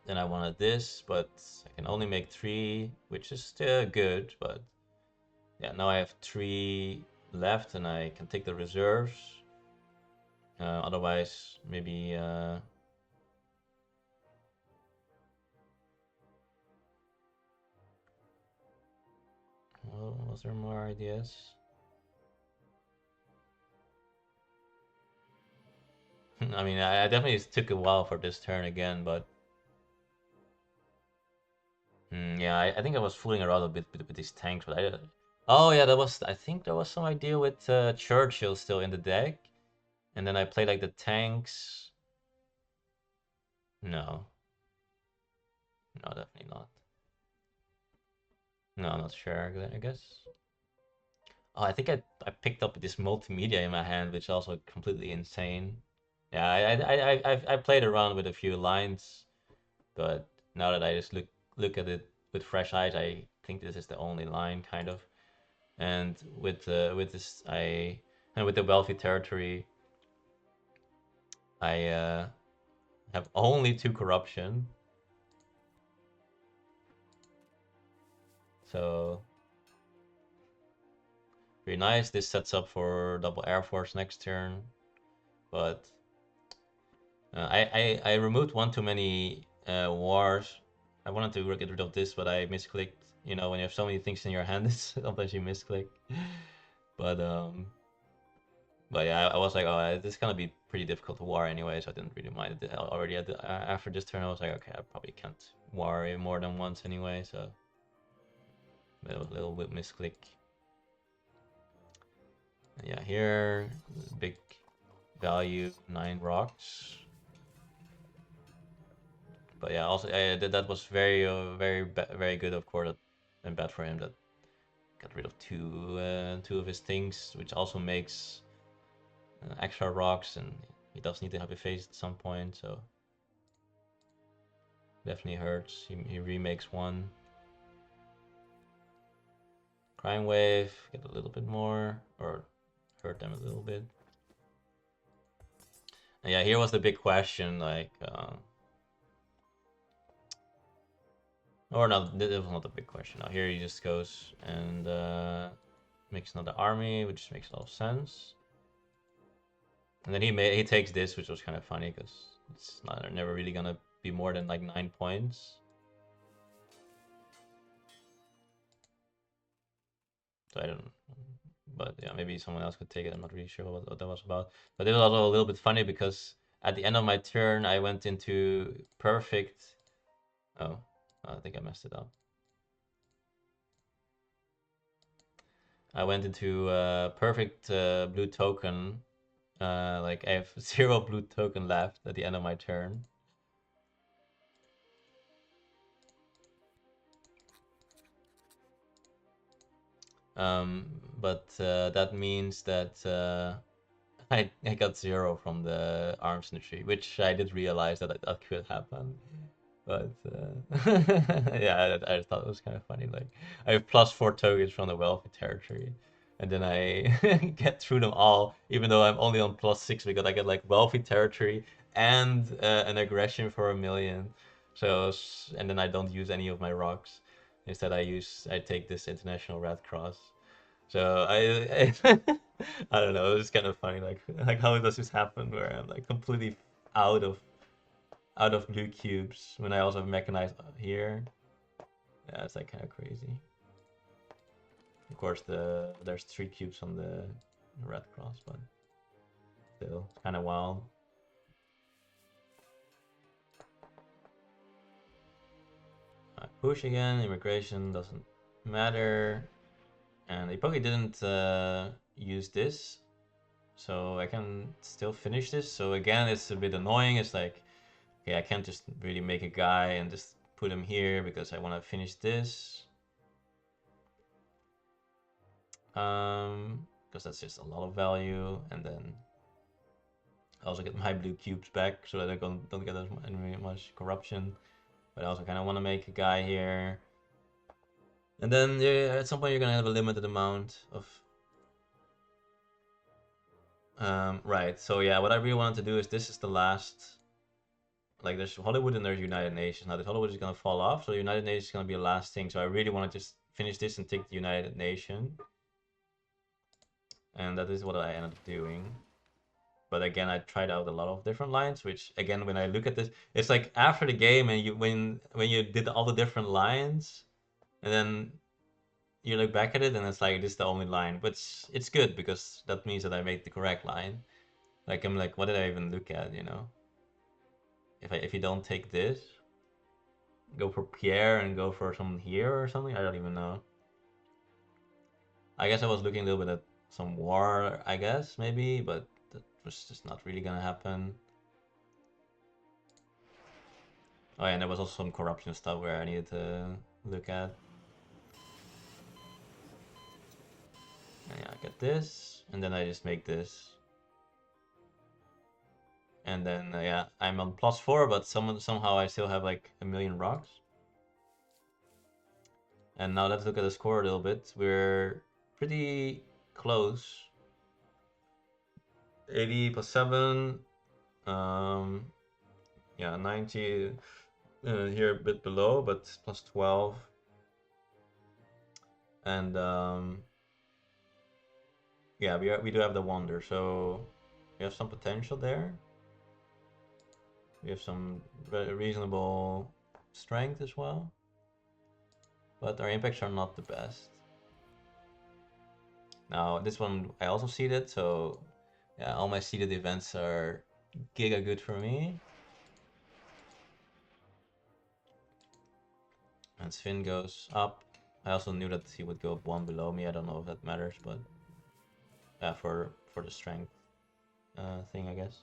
Then I wanted this, but I can only make 3, which is still good, but yeah, now I have 3 left and I can take the reserves. Otherwise, maybe well, was there more ideas? I mean, I definitely took a while for this turn again, but yeah, I think I was fooling around a bit with these tanks, but I. Oh yeah, I think there was some idea with Churchill still in the deck, and then I played like the tanks. No, no, definitely not. No, I'm not sure, I guess. Oh, I think I picked up this multimedia in my hand, which is also completely insane. Yeah, I played around with a few lines, but now that I just look at it with fresh eyes, I think this is the only line, kind of. And with this, and with the wealthy territory, I have only 2 corruption. So very nice. This sets up for double air force next turn, but I removed one too many wars. I wanted to get rid of this, but I misclicked. You know, when you have so many things in your hand, sometimes you misclick. But but yeah, I was like, oh, this is gonna be pretty difficult to war anyway, so I didn't really mind it. Already after this turn, I was like, okay, I probably can't war more than once anyway, so little bit misclick. And yeah, here big value 9 rocks. But yeah, also that was very good, of course, and bad for him that got rid of two of his things, which also makes extra rocks, and he does need to have a face at some point, so definitely hurts. He remakes one. Crime wave, get a little bit more, or hurt them a little bit. And yeah, here was the big question, like Or not, that was not a big question. Now here he just goes and makes another army, which makes a lot of sense. And then he takes this, which was kind of funny because it's never really gonna be more than like 9 points. So I don't know. But yeah, maybe someone else could take it. I'm not really sure what that was about. But it was also a little bit funny because at the end of my turn, I went into perfect. Oh, I think I messed it up. I went into perfect blue token. Like I have 0 blue token left at the end of my turn. But that means that I got 0 from the arms in the tree, which I did realize that could happen. But yeah, I thought it was kind of funny. Like I have +4 tokens from the wealthy territory, and then I get through them all, even though I'm only on +6 because I get like wealthy territory and an aggression for 1,000,000. So and then I don't use any of my rocks. Instead, I take this international red cross. So I don't know. It's kind of funny. Like how does this happen where I'm like completely out of out of blue cubes when I also have mechanized here. Yeah, it's like kind of crazy. Of course, there's 3 cubes on the red cross, but still, it's kind of wild. I push again. Immigration doesn't matter, and Eepogi didn't use this, so I can still finish this. So again, it's a bit annoying. It's like, okay, I can't just really make a guy and just put him here because I want to finish this. Because that's just a lot of value, and then I also get my blue cubes back so that I don't get as much corruption. But I also kind of want to make a guy here. And then yeah, at some point you're gonna have a limited amount of. Right. So yeah, what I really wanted to do is this is the last. Like there's Hollywood and there's United Nations. Now this Hollywood is gonna fall off, so United Nations is gonna be the last thing. So I really want to just finish this and take the United Nation. And that is what I ended up doing. But again, I tried out a lot of different lines, which again, when I look at this, it's like after the game and you when you did all the different lines, and then you look back at it and it's like this is the only line. But it's good because that means that I made the correct line. Like I'm like, what did I even look at, you know? If you don't take this, go for Pierre and go for someone here or something, I don't even know. I guess I was looking a little bit at some war, I guess, maybe, but that was just not really gonna happen. Oh yeah, and there was also some corruption stuff where I needed to look at. And yeah, I get this, and then I just make this. And then yeah, I'm on +4, but somehow I still have like 1,000,000 rocks. And now let's look at the score a little bit. We're pretty close. 80 +7. Yeah, 90 here a bit below, but +12. And yeah, we do have the wonder, so we have some potential there. We have some reasonable strength as well, but our impacts are not the best. Now this one I also seeded, so yeah, all my seeded events are giga good for me. And Sven goes up. I also knew that he would go up 1 below me. I don't know if that matters, but yeah, for the strength thing, I guess.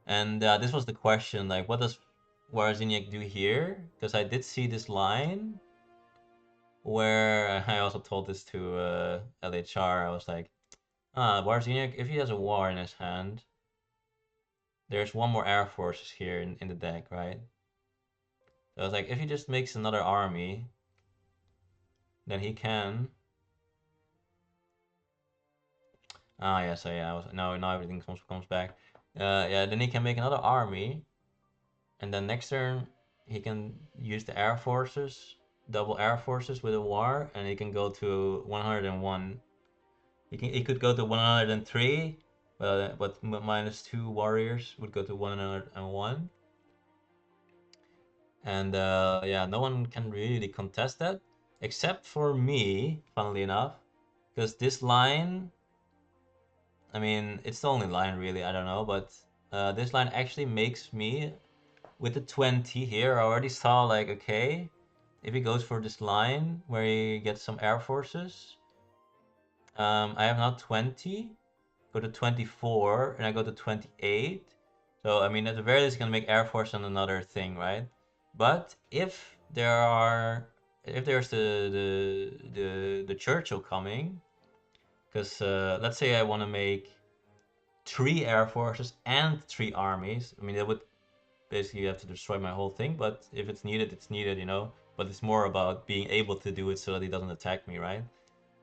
And this was the question, like, what does Wawrzyniec do here? Because I did see this line where I also told this to LHR. I was like, Wawrzyniec, if he has a war in his hand, there's one more Air Forces here in the deck, right? So I was like, if he just makes another army, then he can. Ah, yeah, so yeah, now everything comes back. Yeah, then he can make another army. And then next turn, he can use the air forces, double air forces with a war, and he can go to 101. He could go to 103, but minus 2 warriors would go to 101. And yeah, no one can really contest that, except for me, funnily enough, because this line, I mean, it's the only line really, I don't know, but this line actually makes me, with the 20 here, I already saw like, okay, if he goes for this line where he gets some air forces, I have now 20, go to 24, and I go to 28. So, I mean, at the very least, going to make Air Force on another thing, right? But if there's the Churchill coming, because let's say I want to make 3 Air Forces and 3 armies. I mean, that would basically have to destroy my whole thing, but if it's needed, it's needed, you know? But it's more about being able to do it so that he doesn't attack me, right?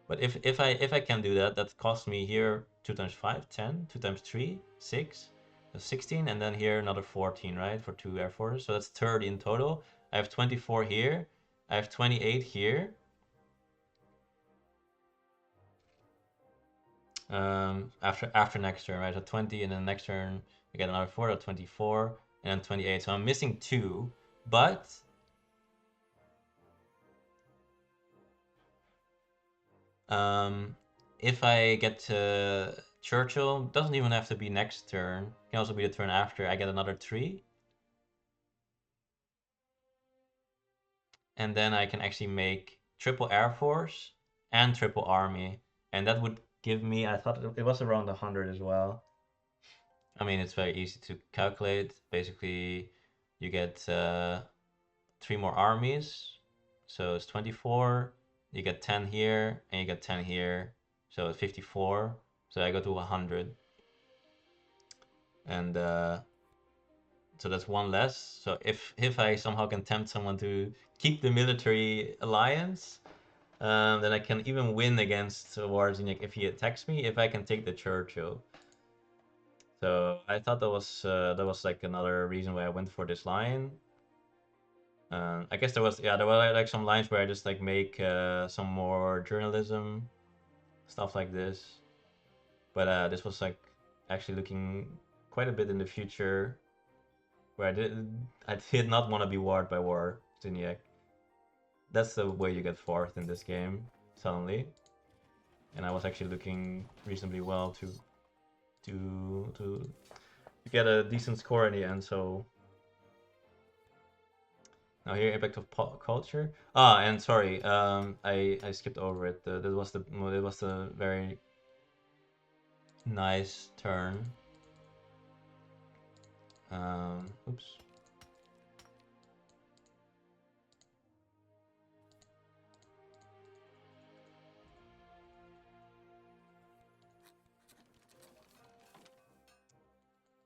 But if I can do that, that costs me here 2 times 5, 10, 2 times 3, 6, that's 16, and then here another 14, right, for 2 air forces. So that's 30 in total. I have 24 here. I have 28 here. After next turn, right? So 20, and then next turn I get another 4, so 24, and then 28. So I'm missing 2, but Um, if I get to Churchill, doesn't even have to be next turn. It can also be the turn after. I get another 3. And then I can actually make triple Air Force and triple Army. And that would give me, I thought it was around 100 as well. I mean, it's very easy to calculate. Basically, you get 3 more armies. So it's 24. You get 10 here, and you get 10 here. So it's 54. So I go to 100. And so that's 1 less. So if I somehow can tempt someone to keep the military alliance, then I can even win against Wawrzyniec if he attacks me, if I can take the Churchill. So I thought that was like another reason why I went for this line. I guess there were like some lines where I just like make some more journalism stuff like this, but this was like actually looking quite a bit in the future, where I did not want to be warred by Wawrzyniec. That's the way you get fourth in this game suddenly, and I was actually looking reasonably well to get a decent score in the end. So now here, impact of culture. Ah, and sorry, I skipped over it. It was the very nice turn. Oops.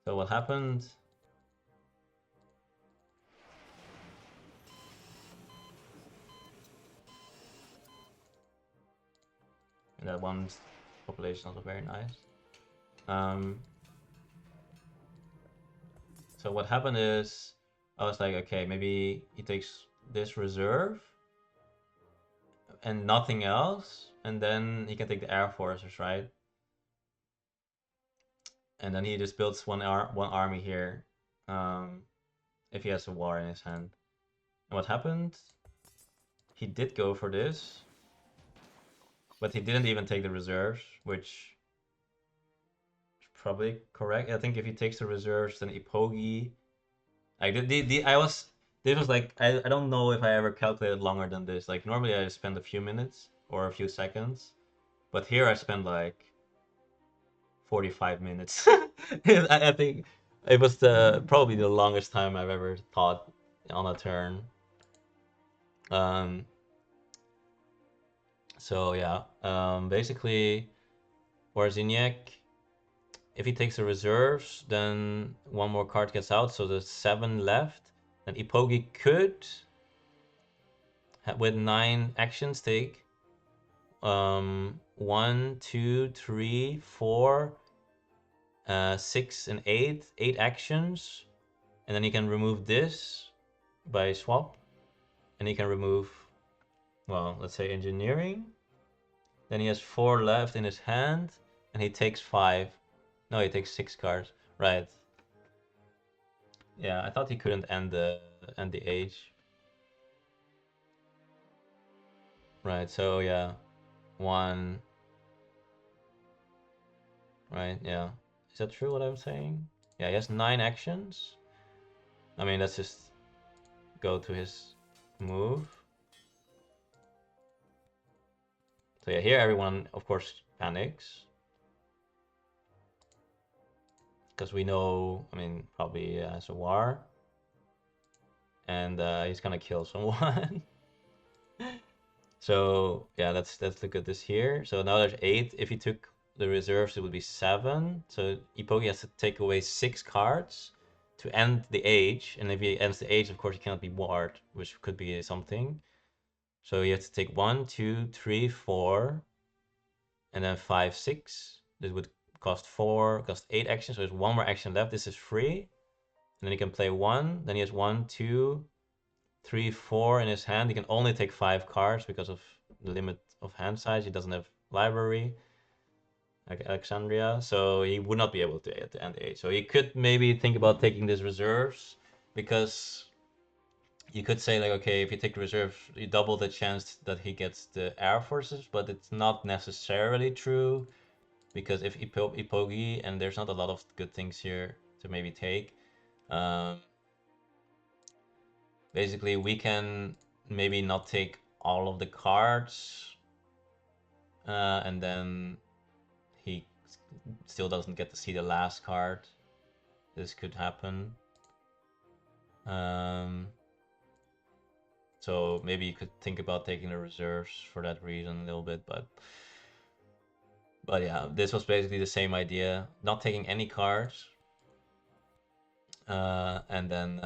So what happened? And that one's population also very nice. So what happened is I was like, okay, maybe he takes this reserve and nothing else, and then he can take the air forces, right? And then he just builds one army here, if he has a war in his hand. And what happened? He did go for this, but he didn't even take the reserves, which is probably correct. I think if he takes the reserves, then Eepogi. I did I was this was like I don't know if I ever calculated longer than this. Like normally I spend a few minutes or a few seconds, but here I spent like 45 minutes. I think it was probably the longest time I've ever thought on a turn. Um, so yeah, basically, Wawrzyniec, if he takes the reserves, then one more card gets out, so there's 7 left. And Eepogi could, with 9 actions, take 1, 2, 3, 4, 6, and 8 actions. and then he can remove this by swap, and he can remove, well, let's say engineering. Then he has 4 left in his hand, and he takes 5. No, he takes 6 cards. Right. Yeah, I thought he couldn't end the age. Right. So yeah, 1. Right. Yeah. Is that true? What I'm saying? Yeah, he has 9 actions. I mean, let's just go to his move. So yeah, here everyone, of course, panics. Because we know, I mean, probably has a war. And he's gonna kill someone. So yeah, let's look at this here. So now there's 8. If he took the reserves, it would be 7. So Eepogi has to take away 6 cards to end the age. And if he ends the age, of course, he cannot be warred, which could be something. So you have to take 1, 2, 3, 4, and then 5, 6. This would cost 8 actions. So there's 1 more action left. This is free. And then he can play 1. Then he has 1, 2, 3, 4 in his hand. He can only take 5 cards because of the limit of hand size. He doesn't have library like Alexandria, so he would not be able to end the age. So he could maybe think about taking these reserves, because you could say like, okay, if you take the reserves, you double the chance that he gets the air forces, but it's not necessarily true, because if Eepogi, and there's not a lot of good things here to maybe take. Um, Basically, we can maybe not take all of the cards, and then he still doesn't get to see the last card. This could happen. So maybe you could think about taking the reserves for that reason a little bit, but yeah, this was basically the same idea. Not taking any cards, and then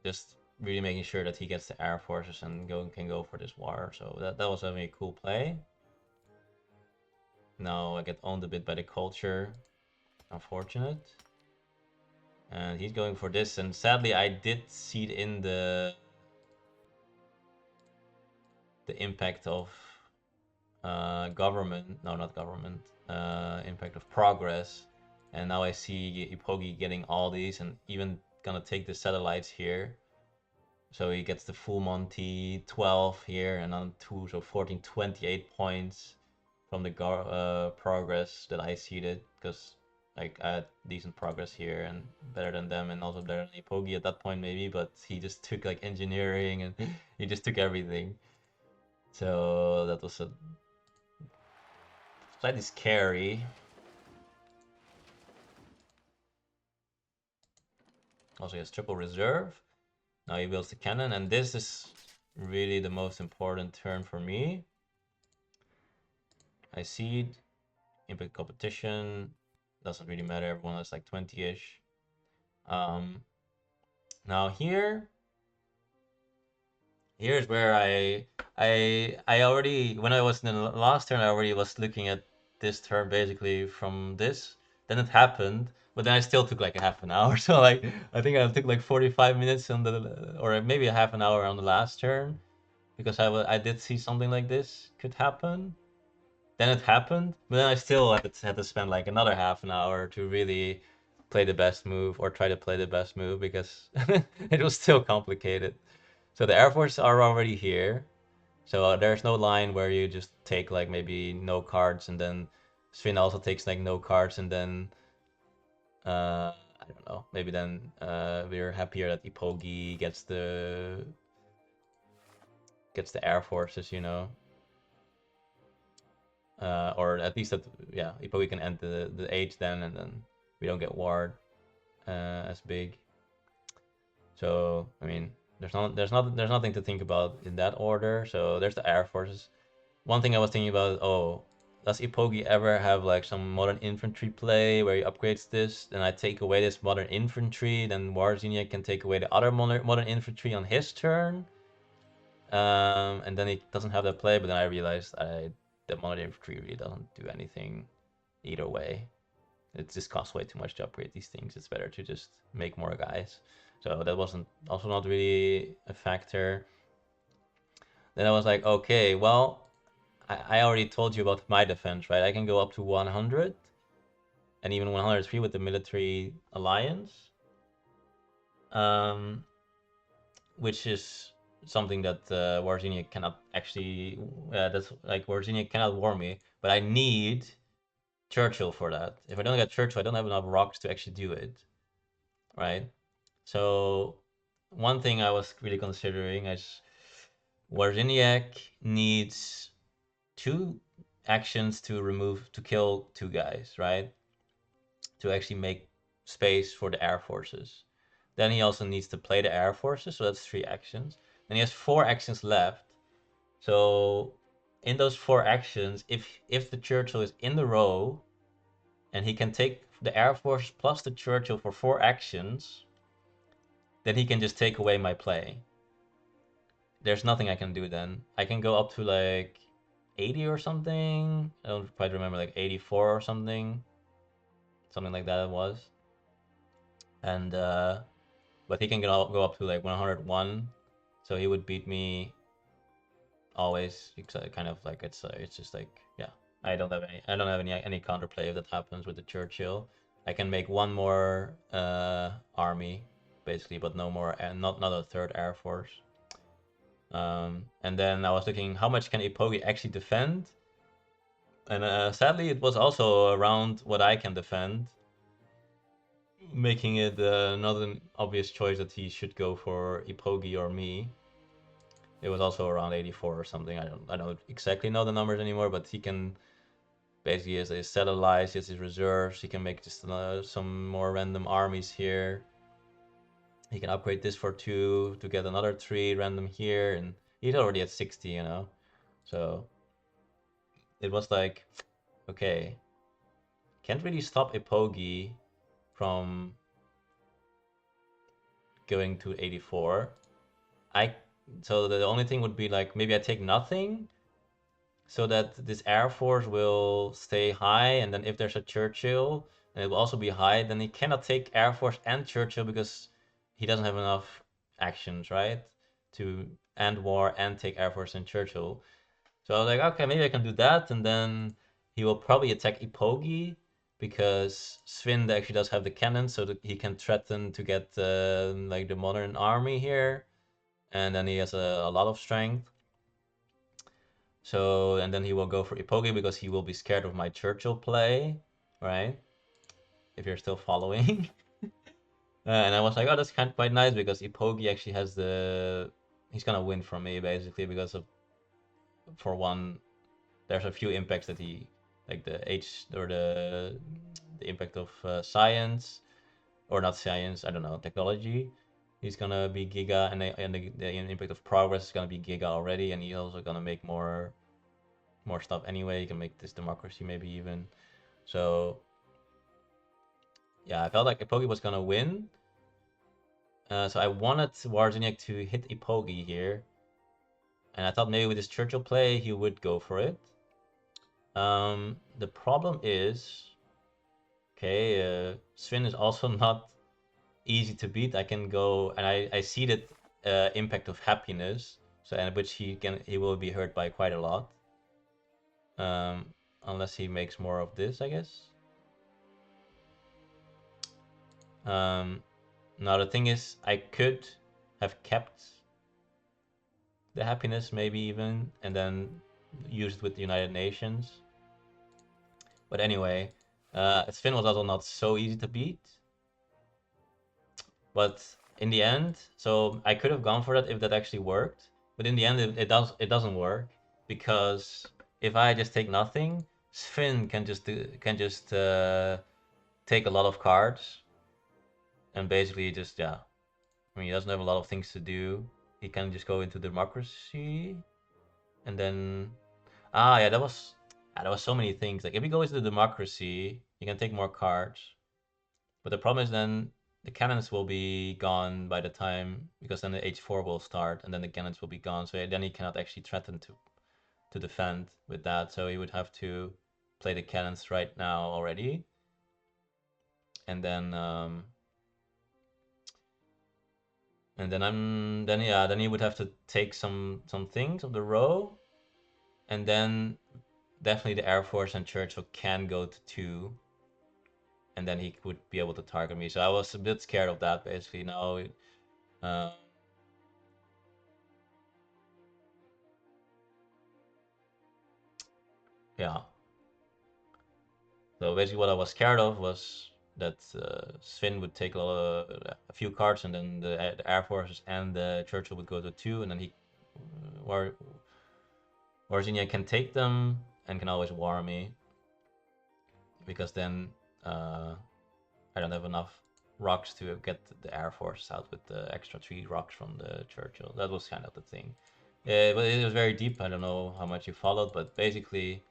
just really making sure that he gets the air forces and can go for this war. So that was a very cool play. Now I get owned a bit by the culture. Unfortunate. And he's going for this, and sadly I did seed in the impact of government. No, not government. Impact of progress. And now I see Eepogi getting all these, and even gonna take the satellites here. So he gets the full Monty 12 here, and on 2, so 14, 28 points from the progress that I seeded, because like I had decent progress here and better than them, and also better than Eepogi at that point maybe, but he just took like engineering, and he just took everything. So that was a slightly scary. Also he has triple reserve. Now he builds the cannon, and this is really the most important turn for me. I seed, impact competition, doesn't really matter, everyone has like 20-ish. Now here's where I already, when I was in the last turn, I already was looking at this turn basically from this. Then it happened, but then I still took like a half an hour. So like I think I took like 45 minutes on the, or maybe a half an hour on the last turn, because I did see something like this could happen. Then it happened, but then I still had to spend like another half an hour to really play the best move, or try to play the best move, because it was still complicated. So the Air Force are already here. So there's no line where you just take like maybe no cards, and then Svin also takes like no cards, and then I don't know, maybe then we're happier that Eepogi gets the Air Forces, you know. Or at least that, yeah, Eepogi can end the age then, and then we don't get warred as big. So I mean, there's nothing to think about in that order. So there's the Air Forces. One thing I was thinking about, oh, does Eepogi ever have like some modern infantry play where he upgrades this, then I take away this modern infantry, then Wawrzyniec can take away the other modern infantry on his turn, and then he doesn't have that play. But then I realized that modern infantry really doesn't do anything either way. It just costs way too much to upgrade these things. It's better to just make more guys. So that wasn't also not really a factor. Then I was like, okay, well, I already told you about my defense, right? I can go up to 100 and even 103 with the military alliance, um, which is something that Wawrzyniec cannot actually. That's like Wawrzyniec cannot war me, but I need Churchill for that. If I don't get Churchill, I don't have enough rocks to actually do it, right? So one thing I was really considering is Wawrzyniec needs two actions to kill two guys, right? To actually make space for the air forces. Then he also needs to play the air forces, so that's 3 actions. Then he has 4 actions left. So in those 4 actions, if the Churchill is in the row and he can take the air force plus the Churchill for 4 actions, then he can just take away my play. There's nothing I can do then. I can go up to like 80 or something. I don't quite remember, like 84 or something. Something like that it was. And but he can go up to like 101. So he would beat me always. Kind of like it's just like, yeah. I don't have any counterplay if that happens with the Churchill. I can make one more army basically, but no more, and not a third air force. And then I was looking how much can Eepogi actually defend, and sadly it was also around what I can defend, making it not an obvious choice that he should go for Eepogi or me. It was also around 84 or something. I don't exactly know the numbers anymore, but he can basically has his satellites, he has his reserves. He can make just some more random armies here. He can upgrade this for 2 to get another 3 random here, and he's already at 60, you know. So it was like, okay, can't really stop Eepogi from going to 84. I so the only thing would be like maybe I take nothing so that this air force will stay high, and then if there's a Churchill and it will also be high, then he cannot take air force and Churchill because he doesn't have enough actions, right, to end war and take air force and Churchill. So I was like, okay, maybe I can do that, and then he will probably attack Eepogi because Svin actually does have the cannon, so that he can threaten to get like the modern army here, and then he has a lot of strength. So, and then he will go for Eepogi because he will be scared of my Churchill play, right? If you're still following. And I was like, oh, that's kind of quite nice because Eepogi actually has he's gonna win from me basically because of, for one, there's a few impacts that he, like the impact of science, or not science, I don't know, technology. He's gonna be Giga, and the impact of progress is gonna be Giga already, and he's also gonna make more stuff anyway. You can make this democracy maybe even. So yeah, I felt like Eepogi was gonna win. So I wanted Wawrzyniec to hit Eepogi here, and I thought maybe with his Churchill play he would go for it. The problem is, okay, Sven is also not easy to beat. I can go, and I see that impact of happiness, so and which he will be hurt by quite a lot. Unless he makes more of this, I guess. Now the thing is, I could have kept the happiness maybe even, and then used it with the United Nations. But anyway, Sven was also not so easy to beat. But in the end, so I could have gone for that if that actually worked. But in the end, it doesn't work because if I just take nothing, Sven can just take a lot of cards and basically just, yeah. I mean, he doesn't have a lot of things to do. He can just go into democracy, and then yeah, there was so many things. Like if he goes to democracy, he can take more cards. But the problem is then the cannons will be gone by the time, because then the H4 will start, and then the cannons will be gone. So then he cannot actually threaten to defend with that. So he would have to play the cannons right now already. and then he would have to take some things of the row, and then definitely the Air Force and Churchill can go to 2, and then he would be able to target me. So I was a bit scared of that, basically. Now, uh, yeah. So basically, what I was scared of was that Sven would take a few cards, and then the Air Forces and the Churchill would go to 2, and then or Wawrzyniec can take them and can always war me, because then uh, I don't have enough rocks to get the Air Force out with the extra 3 rocks from the Churchill. That was kind of the thing. But it was very deep. I don't know how much you followed, but basically,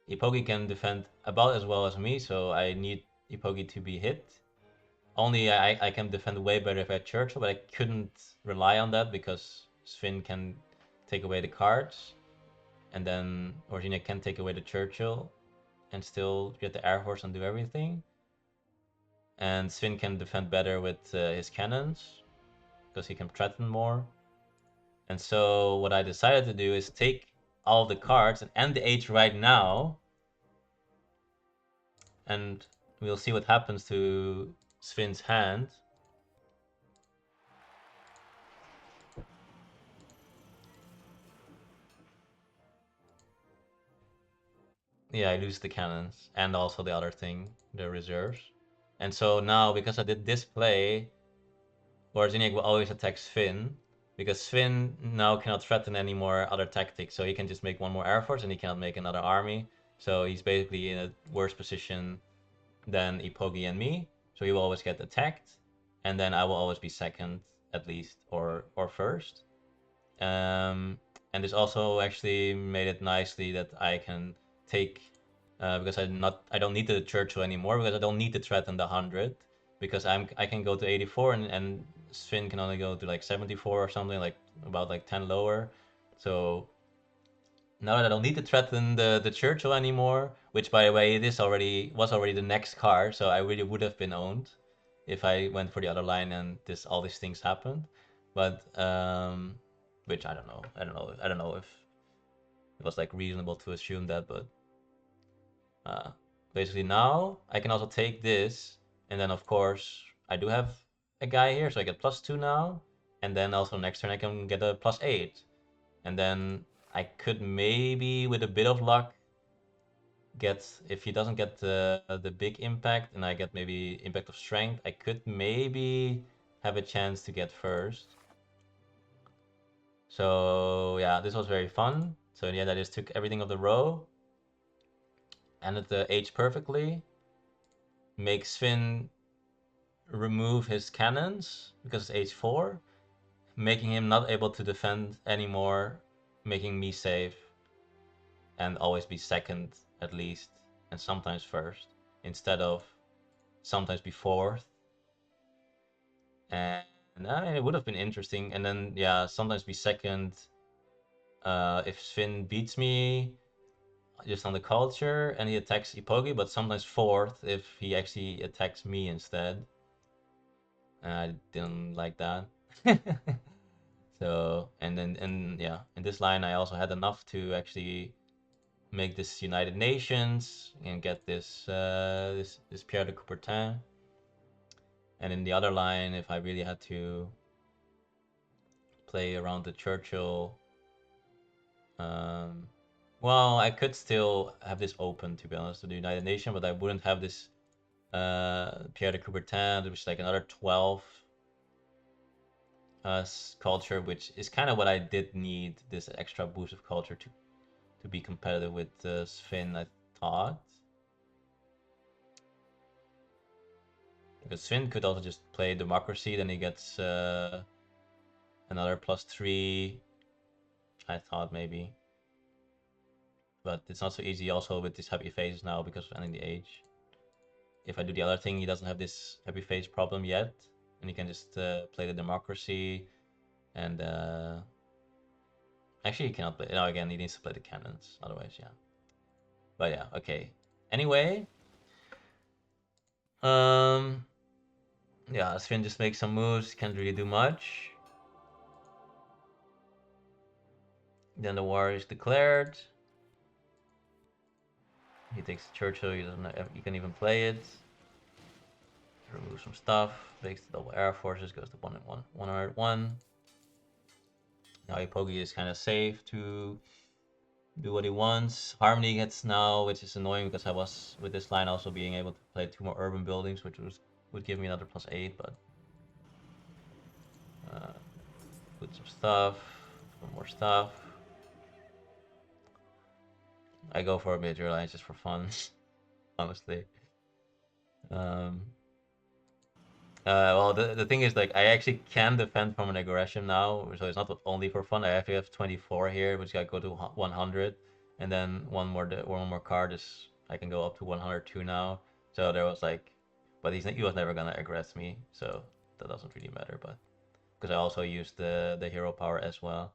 Eepogi can defend about as well as me, so I need Eepogi to be hit. Only I can defend way better if I had Churchill, but I couldn't rely on that because Sven can take away the cards, and then Wawrzyniec can take away the Churchill and still get the Air Force and do everything. And Sven can defend better with his cannons because he can threaten more. And so what I decided to do is take all the cards and end the age right now, and we'll see what happens to Sven's hand. Yeah, I lose the cannons and also the other thing, the reserves. And so now, because I did this play, Wawrzyniec will always attack Sven, because Sven now cannot threaten any more other tactics, so he can just make one more Air Force and he cannot make another army. So he's basically in a worse position than Eepogi and me, so he will always get attacked, and then I will always be second at least, or first. Um, and this also actually made it nicely that I can take because I don't need the Churchill anymore, because I don't need to threaten the 100, because I can go to 84, and Sven can only go to like 74 or something, like about like 10 lower. So now that I don't need to threaten the Churchill anymore, which by the way it was already the next car, so I really would have been owned if I went for the other line and all these things happened. But which I don't know if it was like reasonable to assume that, but uh, basically now I can also take this, and then of course I do have a guy here, so I get +2 now, and then also next turn I can get a +8, and then I could maybe with a bit of luck get, if he doesn't get the big impact and I get maybe impact of strength, I could maybe have a chance to get first. So yeah, this was very fun. So in the end, I just took everything of the row, ended the H perfectly, make Sven remove his cannons because it's H4, making him not able to defend anymore, making me safe and always be second at least, and sometimes first, instead of sometimes be fourth. And it would have been interesting. And then yeah, sometimes be second if Sven beats me just on the culture and he attacks Eepogi, but sometimes fourth if he actually attacks me instead. I didn't like that. So and yeah, in this line I also had enough to actually make this United Nations and get this Pierre de Coubertin. And in the other line, if I really had to play around the Churchill, um, well, I could still have this open, to be honest, to the United Nations, but I wouldn't have this Pierre de Coubertin, which is like another 12 culture, which is kind of what I did need, this extra boost of culture to be competitive with Sven, I thought. Because Sven could also just play democracy, then he gets another +3, I thought maybe. But it's not so easy also with these happy faces now because of ending the age. If I do the other thing, he doesn't have this happy face problem yet, and he can just play the democracy. And actually, he cannot play. No, again, he needs to play the cannons. Otherwise, yeah. But yeah, okay. Anyway, Yeah, Sven just makes some moves, can't really do much. Then the war is declared. He takes the Churchill, he can even play it. Remove some stuff, makes the double air forces, goes to 101. Now Eepogi is kind of safe to do what he wants. Harmony gets now, which is annoying because I was with this line also being able to play 2 more urban buildings, which would give me another +8, but uh, put some stuff, some more stuff. I go for a major line just for fun, honestly. Um, well, the thing is, like, I actually can defend from an aggression now, so it's not only for fun. I actually have 24 here, which I go to 100, and then one more card is I can go up to 102 now. So there was like, but he was never gonna aggress me, so that doesn't really matter. But because I also used the hero power as well,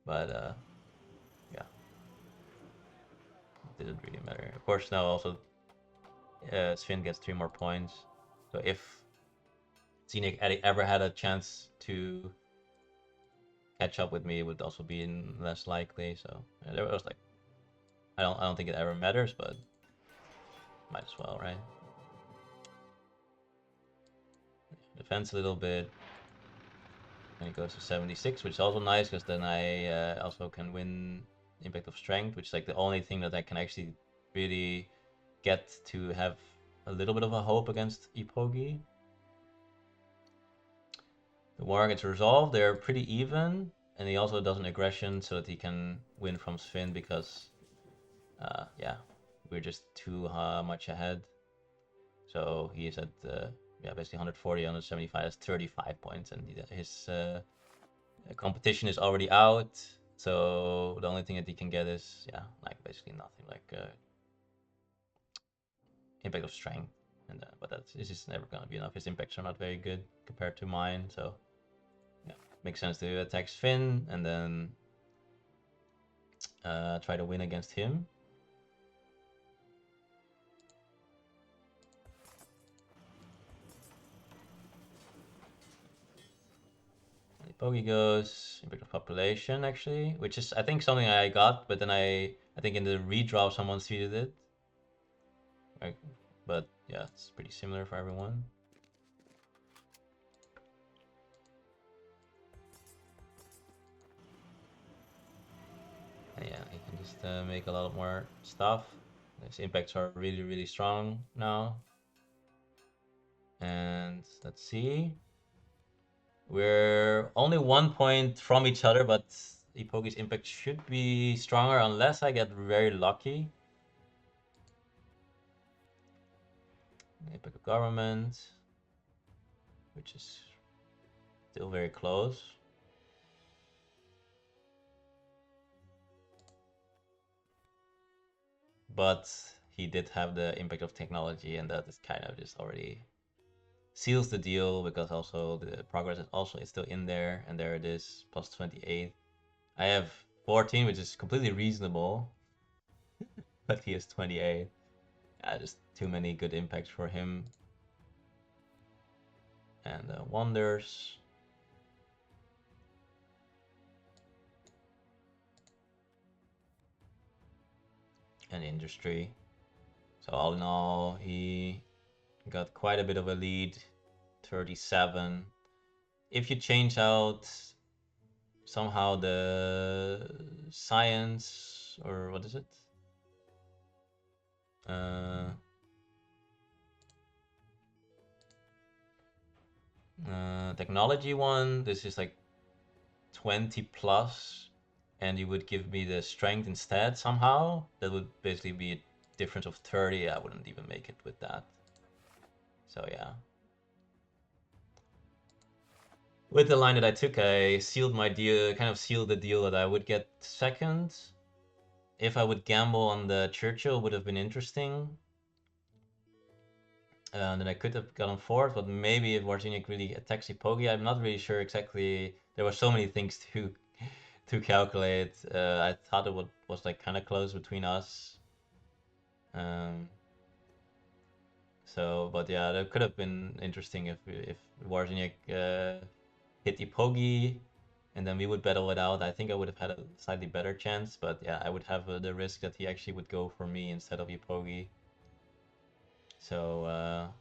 but yeah, it didn't really matter. Of course, now also Sven gets 3 more points. So if Scenic ever had a chance to catch up with me, would also be less likely. So there was like, I don't think it ever matters, but might as well, right? Defense a little bit, and it goes to 76, which is also nice because then I also can win Impact of Strength, which is like the only thing that I can actually really get to have a little bit of a hope against Eepogi. The war gets resolved. They're pretty even, and he also does an aggression so that he can win from Sven because yeah, we're just too much ahead. So he is at yeah, basically 140, 175. That's 35 points, and his competition is already out. So the only thing that he can get is yeah, like basically nothing, like impact of strength. And but this is never gonna be enough. His impacts are not very good compared to mine, so yeah, makes sense to attack Finn and then try to win against him. Bogey goes impact of population actually, which is I think something I got, but then I think in the redraw someone seeded it. Like, but yeah, it's pretty similar for everyone. And yeah, he can just make a lot more stuff. His impacts are really strong now. And let's see. We're only 1 point from each other, but Eepogi's impact should be stronger unless I get very lucky. Impact of government, which is still very close. But he did have the impact of technology, and that is kind of just already seals the deal because also the progress is still in there, and there it is, plus 28. I have 14, which is completely reasonable, but he has 28. Just too many good impacts for him. And wonders. And industry. So all in all, he got quite a bit of a lead, 37. If you change out somehow the science, or what is it? Uh, Technology one, this is like 20 plus, and you would give me the strength instead somehow, that would basically be a difference of 30. I wouldn't even make it with that. So yeah. With the line that I took, I sealed my deal, kind of sealed the deal that I would get second. If I would gamble on the Churchill, would have been interesting. Then I could have gotten fourth, but maybe if Wawrzyniec really attacks Eepogi, I'm not really sure exactly. There were so many things to calculate. I thought it was like kind of close between us. Um, So, but yeah, that could have been interesting if Wawrzyniec hit Eepogi, and then we would battle it out. I think I would have had a slightly better chance, but yeah, I would have the risk that he actually would go for me instead of Eepogi. So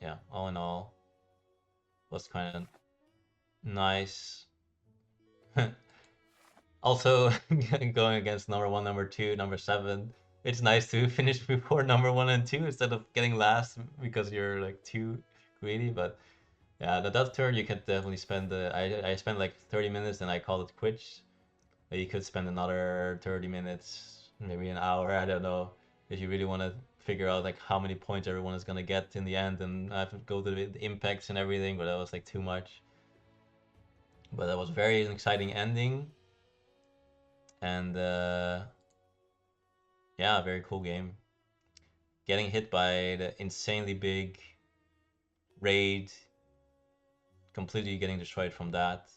yeah, all in all, was kind of nice. Also, going against number one, number two, number seven, it's nice to finish before number one and two instead of getting last because you're like too greedy. But yeah, that turn you could definitely spend I spent like 30 minutes and I called it quits. You could spend another 30 minutes, maybe an hour, I don't know, if you really want to figure out like how many points everyone is gonna get in the end, and I have to go to the impacts and everything, but that was like too much. But that was very an exciting ending, and yeah, very cool game. Getting hit by the insanely big raid, completely getting destroyed from that.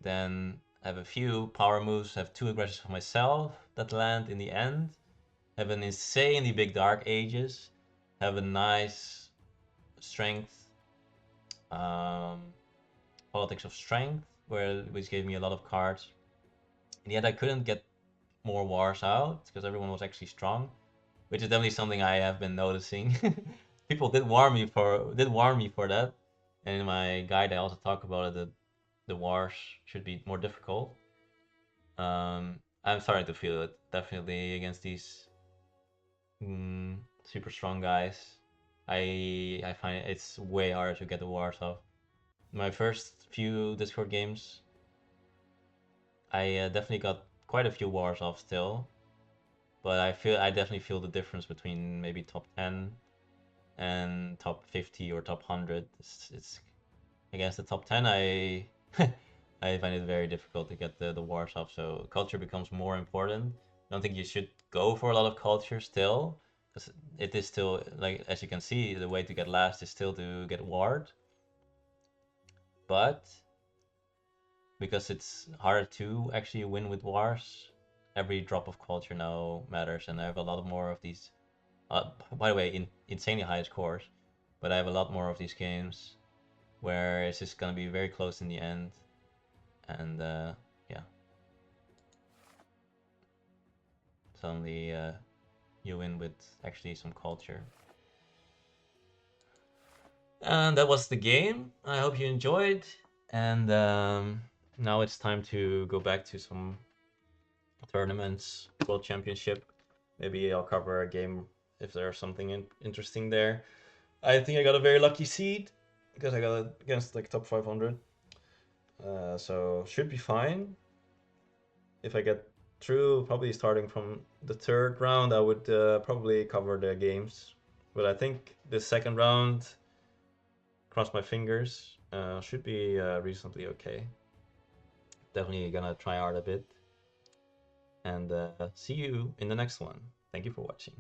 Then I have a few power moves, have two aggressions for myself that land in the end. Have an insanely big Dark Ages. Have a nice strength, um, politics of strength, which gave me a lot of cards. And yet I couldn't get more wars out because everyone was actually strong, which is definitely something I have been noticing. People did warn me for that, and in my guide I also talk about it that the wars should be more difficult. I'm starting to feel it definitely against these super strong guys. I find it's way harder to get the wars off. My first few Discord games, I definitely got quite a few wars off still, but I definitely feel the difference between maybe top 10 and top 50 or top 100. It's against the top 10, I I find it very difficult to get the wars off. So culture becomes more important. I don't think you should go for a lot of culture still, because it is still like as you can see, the way to get last is still to get ward, but because it's harder to actually win with wars, every drop of culture now matters, and I have a lot more of these. By the way, insanely high scores, but I have a lot more of these games where it's just gonna be very close in the end, and yeah, suddenly you win with actually some culture. And that was the game. I hope you enjoyed, and now it's time to go back to some tournaments, World Championship. Maybe I'll cover a game if there's something interesting there. I think I got a very lucky seed because I got it against like top 500. So should be fine. If I get through, probably starting from the third round, I would probably cover the games. But I think the second round, cross my fingers, should be reasonably okay. Definitely gonna try hard a bit. And see you in the next one. Thank you for watching.